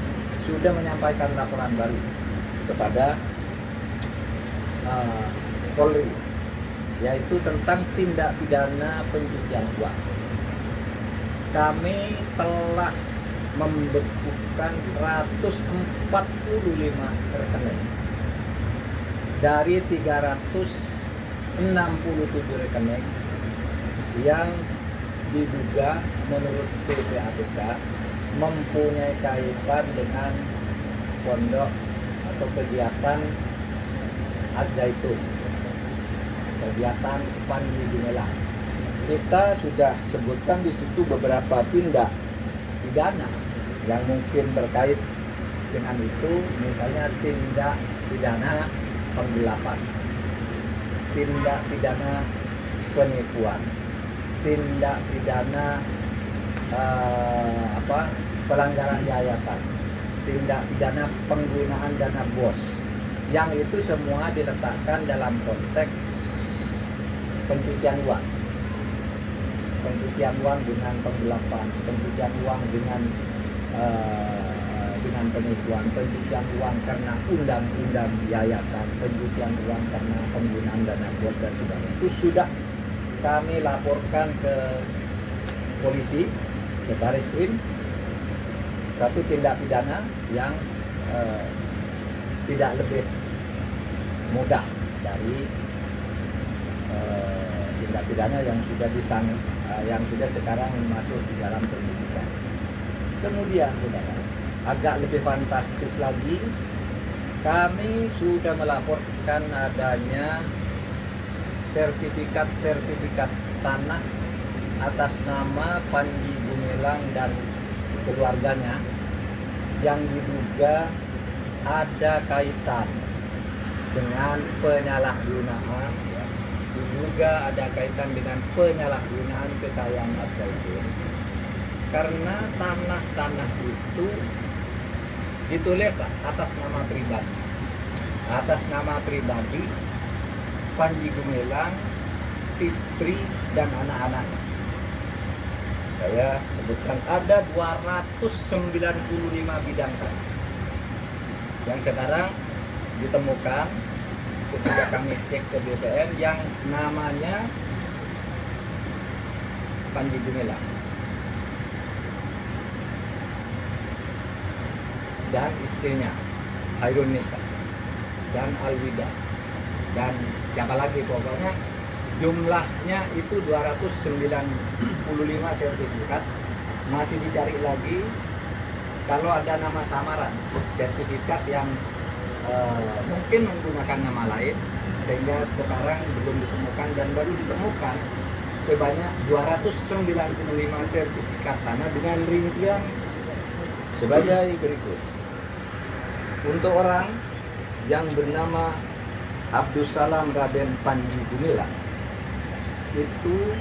sudah menyampaikan laporan baru kepada Polri, yaitu tentang tindak pidana pencucian uang. Kami telah membekukan 145 rekening dari 367 rekening yang diduga menurut PPATK mempunyai kaitan dengan pondok atau kegiatan Al-Zaitun, kegiatan Panji Gumilang. Kita sudah sebutkan di situ beberapa tindak pidana yang mungkin terkait dengan itu, misalnya tindak pidana penggelapan, tindak pidana penipuan, tindak pidana pelanggaran yayasan, tindak pidana penggunaan dana BOS, yang itu semua diletakkan dalam konteks pencucian uang. Pencucian uang dengan penggelapan, pencucian uang dengan penipuan, pencucian uang karena undang-undang yayasan, pencucian uang karena penggunaan dana BOS dan sebagainya. Itu sudah kami laporkan ke polisi, ke Bareskrim, satu tindak pidana yang tidak lebih mudah dari tindak pidana yang sudah yang sudah sekarang masuk di dalam penyidikan. Kemudian, saudara, agak lebih fantastis lagi, kami sudah melaporkan adanya sertifikat tanah atas nama Panji Gumilang dan keluarganya yang diduga ada kaitan dengan penyalahgunaan, diduga ada kaitan dengan penyalahgunaan kekayaan Al-Zaitun, karena tanah-tanah itu ditulis atas nama pribadi Panji Gumilang, istri dan anak-anaknya. Saya sebutkan ada 295 bidang tanah yang sekarang ditemukan ketika kami cek ke BPN yang namanya Panji Gumilang. dan istrinya Hairunisa dan Alwida dan siapa lagi, pokoknya jumlahnya itu 295 sertifikat. Masih dicari lagi kalau ada nama samaran sertifikat yang mungkin menggunakan nama lain, sehingga sekarang belum ditemukan dan baru ditemukan sebanyak 295 sertifikat tanah dengan rincian sebagai berikut. Untuk orang yang bernama Abdus Salam Raden Panji Gumilang, itu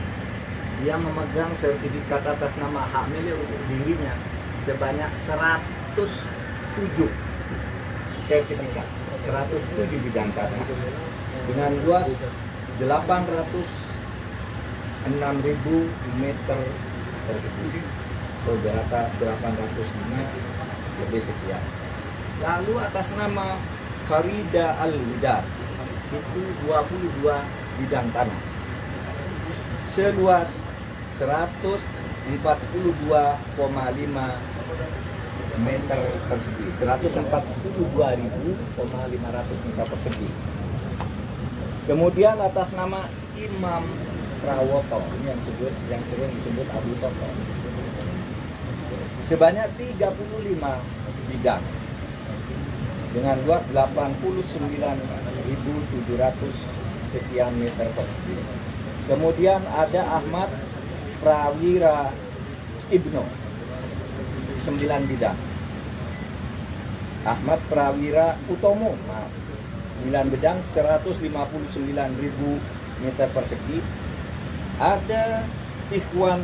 dia memegang sertifikat atas nama hak milik untuk dirinya sebanyak 107 sertifikat, 107 bidang tanah dengan luas 806.000 meter persegi, beberapa 805 lebih sekian. Lalu atas nama Farida Al-Widar itu 22 bidang tanah seluas 142,5 meter persegi, 142.500 meter persegi. Kemudian atas nama Imam Prawoto, ini yang sering disebut Abu Toto, sebanyak 35 bidang dengan luas 89.700 sekian meter persegi. Kemudian ada Ahmad Prawira Ibnu, 9 bidang. Ahmad Prawira Utomo, 9 bidang, 159.000 meter persegi. Ada Ikhwan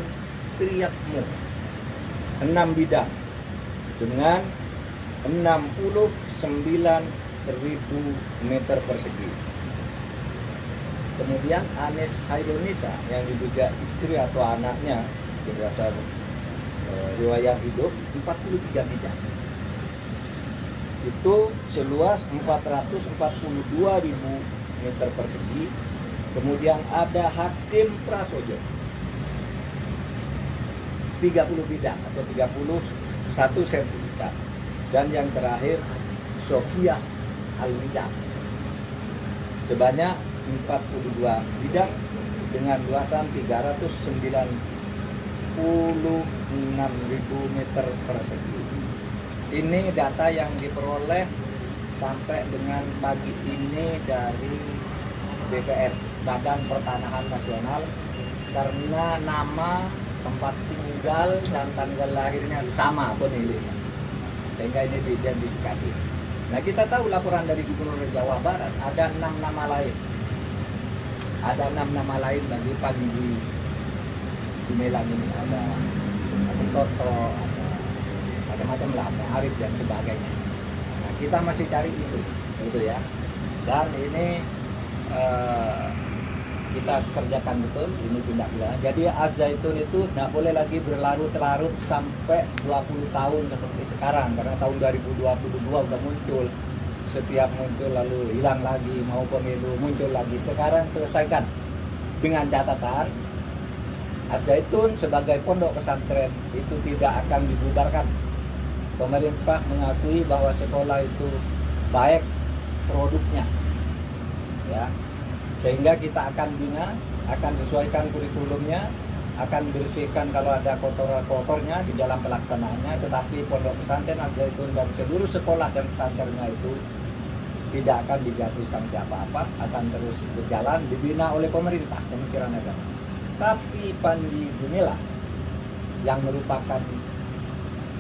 Triyatmu, 6 bidang dengan 69.000 meter persegi. Kemudian Anes Hairunisa yang diduga istri atau anaknya berdasar riwayat hidup 43 bidang. Itu seluas 442.000 meter persegi. Kemudian ada Hakim Prasojo 30 bidang atau 31 sertifikat. Dan yang terakhir Sofia Alwida sebanyak 42 bidang dengan luasan 396.000 meter persegi. Ini data yang diperoleh sampai dengan pagi ini dari BPN, Badan Pertanahan Nasional, karena nama, tempat tinggal dan tanggal lahirnya sama pemilihnya, sehingga ini diidentifikasi. Nah, kita tahu laporan dari Gubernur Jawa Barat ada 6 nama lain. Ada 6 nama lain bagi Panji Gumilang ini. Ada Toto, ada macam lah, Arif dan sebagainya. Nah, kita masih cari itu, gitu ya. Dan ini kita kerjakan betul, ini tindak pidana. Jadi Az-Zaitun itu tidak boleh lagi berlarut-larut sampai 20 tahun seperti sekarang, karena tahun 2022 udah muncul. Setiap muncul lalu hilang lagi, mau pemilu muncul lagi. Sekarang selesaikan dengan catatan Az-Zaitun sebagai pondok pesantren itu tidak akan dibubarkan. Pemerintah mengakui bahwa sekolah itu baik produknya, ya, sehingga kita akan bina, akan sesuaikan kurikulumnya, akan bersihkan kalau ada kotor-kotornya di dalam pelaksanaannya. Tetapi pondok pesantren Az-Zaitun dan seluruh sekolah dan pesantrennya itu tidak akan dijatuhi sanksi apa-apa, akan terus berjalan, dibina oleh pemerintah, Kementerian Agama. Tapi Panji Gumilang yang merupakan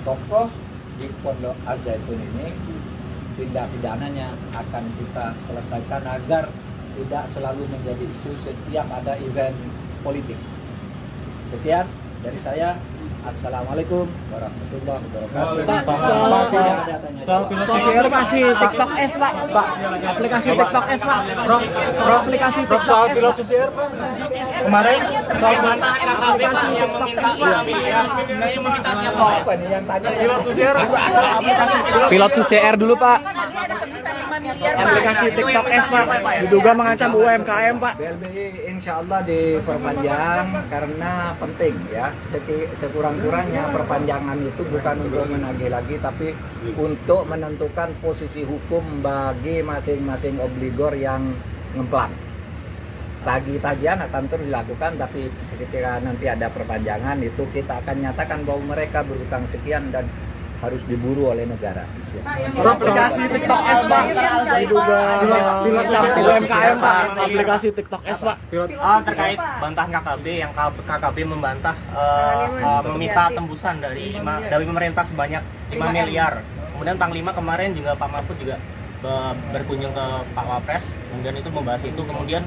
tokoh di pondok Az-Zaitun ini, tindak pidananya akan kita selesaikan agar tidak selalu menjadi isu setiap ada event politik. Sekian dari saya. Assalamualaikum warahmatullahi wabarakatuh. Pak, soal aplikasi TikTok S, Pak. Aplikasi TikTok S, Pak. Aplikasi TikTok S, Pak. Kemarin soal Aplikasi TikTok S, Pak. Siapa nih yang tanya? pilot CR dulu, Pak. Tadi ada tulisan miliar, Pak. Aplikasi TikTok S, Pak, diduga mengancam UMKM, Pak. BLBI insya Allah diperpanjang karena penting ya. Sekurang-kurangnya perpanjangan itu bukan untuk menagih lagi, tapi untuk menentukan posisi hukum bagi masing-masing obligor yang ngemplang. Tagih-tagihan akan terus dilakukan, tapi ketika nanti ada perpanjangan itu kita akan nyatakan bahwa mereka berutang sekian dan harus diburu oleh negara. Aplikasi TikTok S, Pak, diduga mengancam UMKM, Pak. Aplikasi TikTok S, Pak. Terkait bantahan KKB yang KKB membantah meminta tembusan dari pemerintah sebanyak 5 miliar. Kemudian Panglima kemarin juga Pak Mahfud juga berkunjung ke Pak Wapres, kemudian itu membahas itu. Kemudian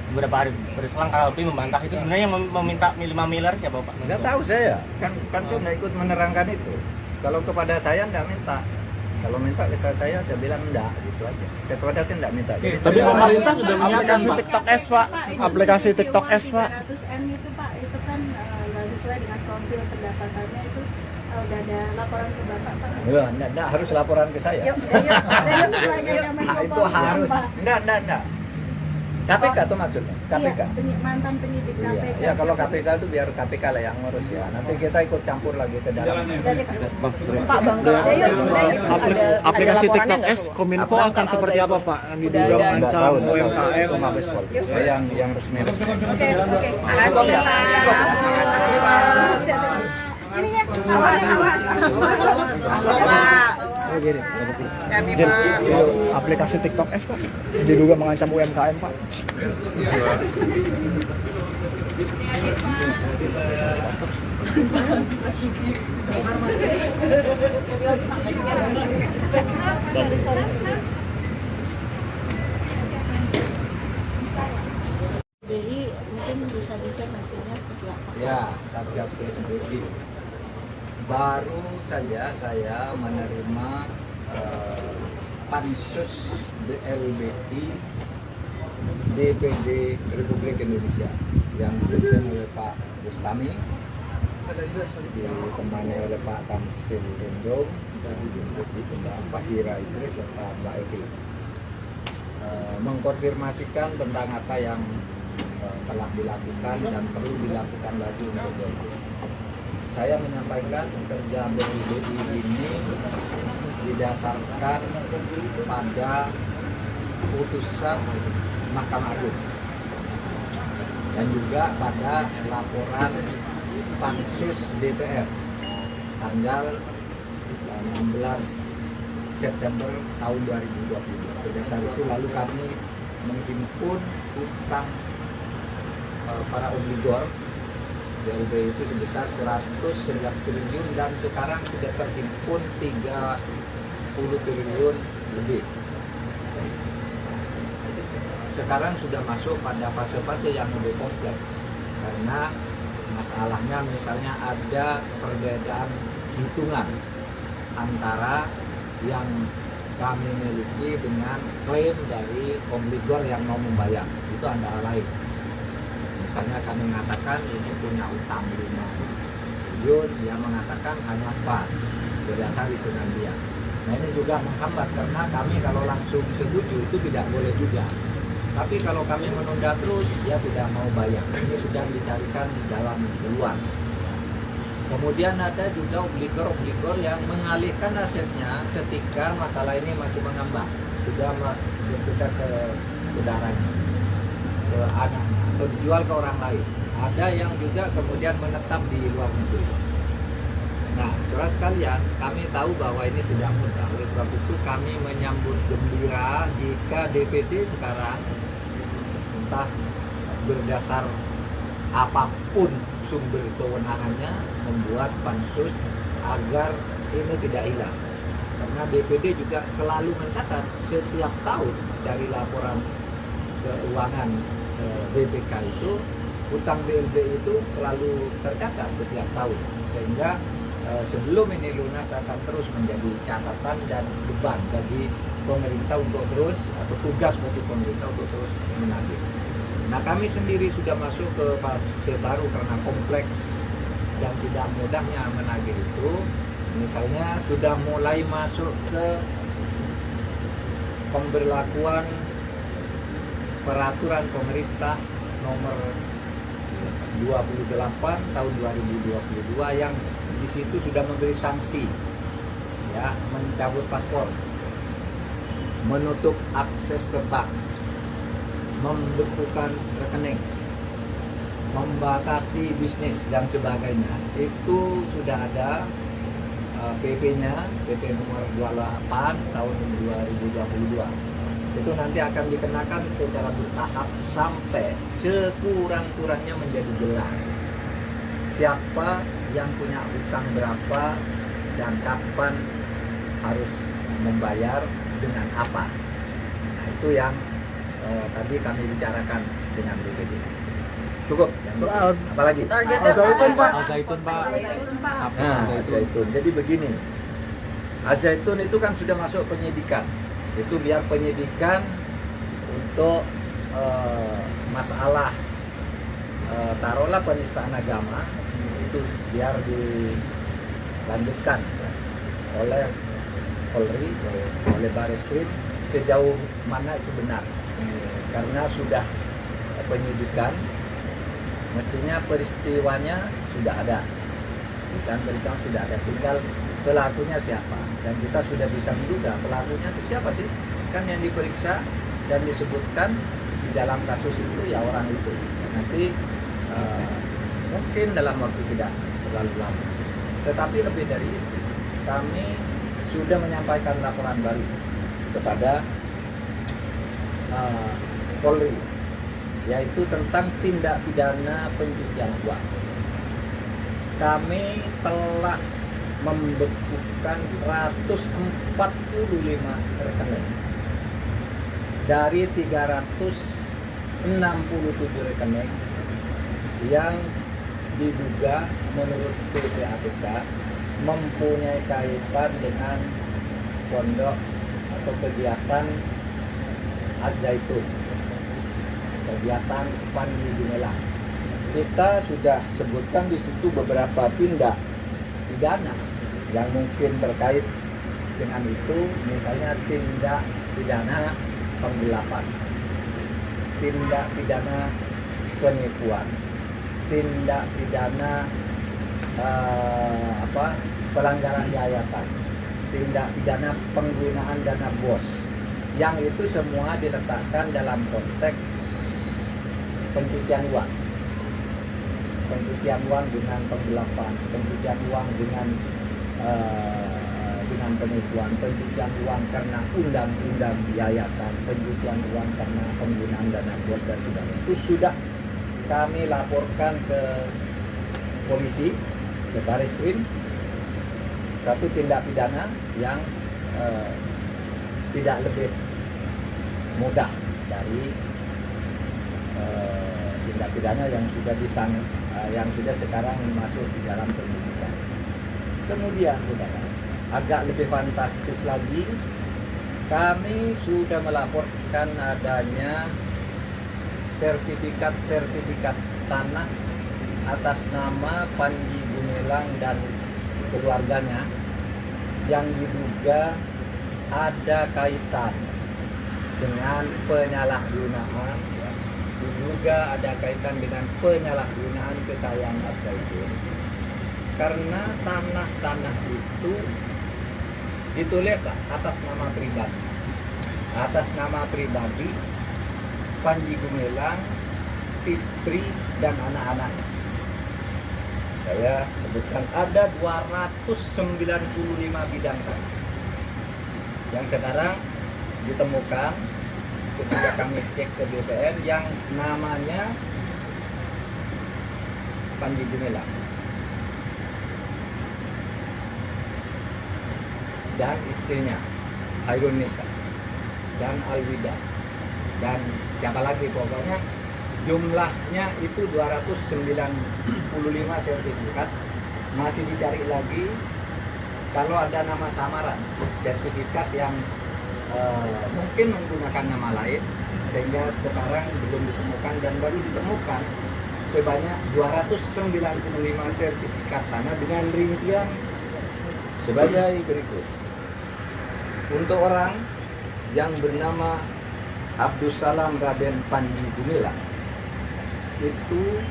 beberapa hari berselang KKB membantah itu. Sebenarnya yang meminta 5 miliar siapa, Pak? Nggak tahu saya, kan saya nggak ikut menerangkan itu. Kalau kepada saya nggak minta, kalau minta ke saya bilang enggak, gitu aja. Kepada saya nggak minta. Jadi Tapi pemerintah sudah aplikasi TikTok S, Pak. Aplikasi TikTok S, Pak. 300M itu, Pak, itu kan nggak sesuai dengan profil pendapatannya itu. Udah ada laporan ke Bapak, Pak. ya, enggak harus laporan ke saya. Itu harus. Enggak. KPK tuh maksudnya, KPK. Iya, mantan penyidik KPK. Ya kalau KPK itu biar KPK lah yang ngurus ya. Nanti kita ikut campur lagi ke dalam. Pak Bang, Aplikasi TikTok S Kominfo akan seperti apa, Pak? Yang diduga mengancam UMKM. Mabes Polri. Saya yang resmi. Oke. Makasih, Pak. Ini ya, Jadi, aplikasi TikTok S, Pak, diduga mengancam UMKM, Pak. Jadi mungkin bisa di-share hasilnya seperti apa? Ya, Satgas PSBB. Baru saja saya menerima pansus BLBI DPD Republik Indonesia yang dipimpin oleh Pak Bustami, ditemani oleh Pak Tamsil Lindung dan diikuti Mbak Fahira Idris serta Mbak Evi, mengkonfirmasikan tentang apa yang telah dilakukan dan perlu dilakukan lagi untuk BLBI. Saya menyampaikan kerja BLBI ini didasarkan pada putusan Mahkamah Agung dan juga pada laporan Pansus DPR tanggal 16 September tahun 2020. Berdasar itu lalu kami menghimpun utang para obligor BLBI itu sebesar 111 triliun dan sekarang sudah terhimpun 30 triliun lebih. Sekarang sudah masuk pada fase-fase yang lebih kompleks karena masalahnya misalnya ada perbedaan hitungan antara yang kami miliki dengan klaim dari obligor yang mau membayar. Itu antara lain. Misalnya kami mengatakan ini punya utang 5 triliun, dia mengatakan hanya 4 berdasar hitungan dia. Nah ini juga menghambat karena kami kalau langsung setuju itu tidak boleh juga. Tapi kalau kami menunda terus, dia tidak mau bayar. Ini sudah dicarikan di dalam keluar. Kemudian ada juga obligor yang mengalihkan asetnya ketika masalah ini masih mengambang. Sudah berpindah ke saudaranya, ke anaknya, atau dijual ke orang lain. Ada yang juga kemudian menetap di luar negeri. Nah, saudara sekalian, kami tahu bahwa ini tidak mudah. Oleh sebab itu kami menyambut gembira jika DPD sekarang entah berdasar apapun sumber kewenangannya membuat pansus agar ini tidak hilang. Karena DPD juga selalu mencatat setiap tahun dari laporan keuangan BPK itu, utang BLBI itu selalu tercatat setiap tahun. Sehingga sebelum ini lunas akan terus menjadi catatan dan beban bagi pemerintah untuk terus, atau tugas bagi pemerintah untuk terus menagih. Nah kami sendiri sudah masuk ke fase baru karena kompleks dan tidak mudahnya menagih itu. Misalnya sudah mulai masuk ke pemberlakuan peraturan pemerintah nomor 28 tahun 2022 yang di situ sudah memberi sanksi, ya, mencabut paspor, menutup akses ke bank, membekukan rekening, membatasi bisnis dan sebagainya. Itu sudah ada PP-nya, PP nomor 28 tahun 2022. Itu nanti akan dikenakan secara bertahap sampai sekurang-kurangnya menjadi jelas siapa yang punya utang berapa dan kapan harus membayar dengan apa. Nah, itu yang tadi kami bicarakan dengan BPD. Cukup. Soal Apalagi? Al-Zaitun, Pak. Al-Zaitun, Pak. Pak. Nah, Al-Zaitun. Jadi begini, Al-Zaitun itu kan sudah masuk penyidikan. Itu biar penyidikan untuk masalah taruhlah penistaan agama, itu biar dilanjutkan oleh Polri, oleh Bareskrim sejauh mana itu benar. Karena sudah penyidikan, mestinya peristiwanya sudah ada, dan peristiwa sudah ada, tinggal pelakunya siapa, dan kita sudah bisa menduga pelakunya itu siapa sih. Kan yang diperiksa dan disebutkan di dalam kasus itu ya orang itu. Nanti mungkin dalam waktu tidak terlalu lama, tetapi lebih dari itu kami sudah menyampaikan laporan baru kepada Polri, yaitu tentang tindak pidana pencucian uang. Kami telah membekukan 145 rekening dari 367 rekening yang diduga menurut PPATK mempunyai kaitan dengan pondok atau kegiatan Al-Zaitun, kegiatan Panji Gumilang. Kita sudah sebutkan di situ beberapa tindak pidana yang mungkin terkait dengan itu, misalnya tindak pidana penggelapan, tindak pidana penipuan, tindak pidana pelanggaran yayasan, tindak pidana penggunaan dana BOS, yang itu semua diletakkan dalam konteks pencucian uang. Pencucian uang dengan penggelapan, pencucian uang dengan penipuan, pencucian uang karena undang-undang yayasan, pencucian uang karena penggunaan dana BOS dan sebagainya. Itu sudah kami laporkan ke polisi, ke Bareskrim, satu tindak pidana yang tidak lebih mudah dari tindak pidana yang sudah yang sudah sekarang masuk di dalam penyidikan. Kemudian, saudara, agak lebih fantastis lagi, kami sudah melaporkan adanya sertifikat tanah atas nama Panji Gumilang dan keluarganya yang diduga ada kaitan dengan penyalahgunaan, diduga ada kaitan dengan penyalahgunaan kekayaan Al-Zaitun. Karena tanah-tanah itu ditulis atas nama pribadi. Atas nama pribadi Panji Gumilang, istri dan anak-anaknya. Saya sebutkan ada 295 bidang tanah yang sekarang ditemukan setelah kami cek ke BPN yang namanya Panji Gumilang dan istrinya Hairun Nisa dan Alwida dan siapa lagi, pokoknya jumlahnya itu 295 sertifikat. Masih dicari lagi kalau ada nama samaran sertifikat yang mungkin menggunakan nama lain, sehingga sekarang belum ditemukan dan baru ditemukan sebanyak 295 sertifikat tanah dengan rincian sebagai berikut. Untuk orang yang bernama Abdus Salam Raden Panji Gumilang. Itu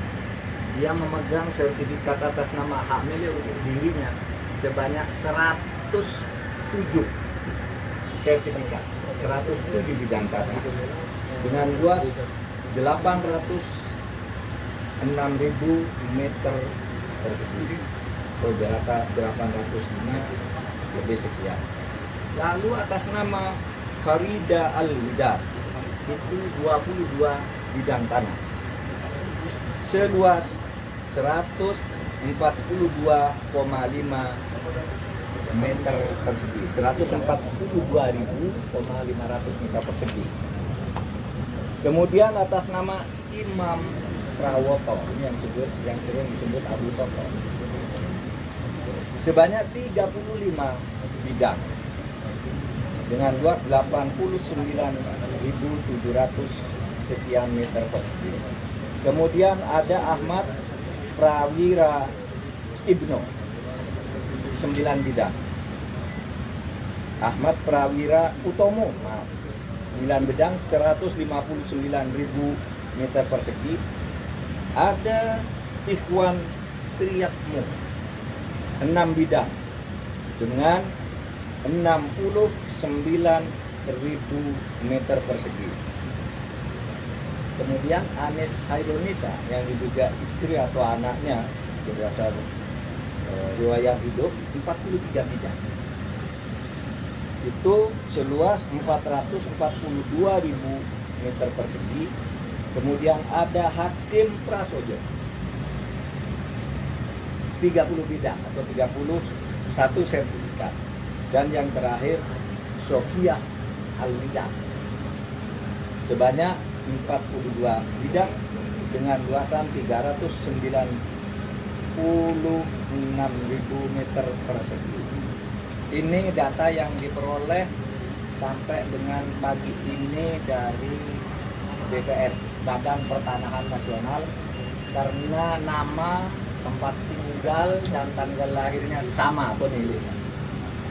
dia memegang sertifikat atas nama hak milik untuk dirinya sebanyak 107 sertifikat, 107 bidang tanah dengan luas 806.000 meter persegi atau rata 805 lebih sekian. Lalu atas nama Farida Al-Widad itu 22 bidang tanah seluas 142,5 meter persegi, 142.500 meter persegi. Kemudian atas nama Imam Prawoto, ini yang sering disebut Abu Toto, sebanyak 35 bidang dengan luas 89.700 sekian meter persegi. Kemudian ada Ahmad Prawira Ibnu 9 bidang. Ahmad Prawira Utomo 9 bidang 159.000 meter persegi. Ada Ikhwan Triyatmo 6 bidang dengan 69.000 meter persegi. Kemudian Anis Hairunisa yang diduga istri atau anaknya berdasar riwayat hidup 43 bidang. Itu seluas 442.000 meter persegi. Kemudian ada Hakim Prasojo 30 bidang atau 31 sertifikat. Dan yang terakhir Sofia Al-Widad sebanyak 42 bidang dengan luasan 396.000 meter persegi. Ini data yang diperoleh sampai dengan pagi ini dari BPN, Badan Pertanahan Nasional, karena nama, tempat tinggal dan tanggal lahirnya sama pemilihnya,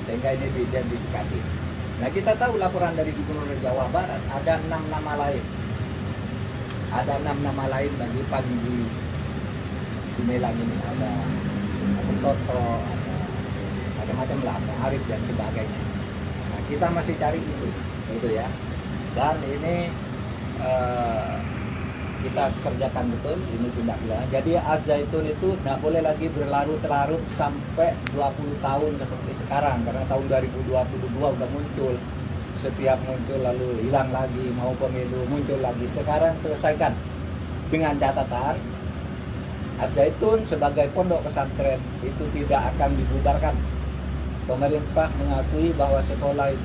sehingga ini diidentifikasi. Nah, kita tahu laporan dari Gubernur Jawa Barat ada 6 nama lain. Ada 6 nama lain bagi Panji Gumilang ini. Ada Toto, ada macam lah, Arif dan sebagainya. Nah, kita masih cari itu, gitu ya. Dan ini kita kerjakan betul, ini tindak pidana. Jadi Al-Zaitun itu tidak boleh lagi berlarut-larut sampai 20 tahun seperti sekarang, karena tahun 2022 udah muncul. Setiap muncul lalu hilang lagi, mau pemilu muncul lagi. Sekarang selesaikan dengan catatan Al-Zaitun sebagai pondok pesantren itu tidak akan dibubarkan. Pemerintah mengakui bahwa sekolah itu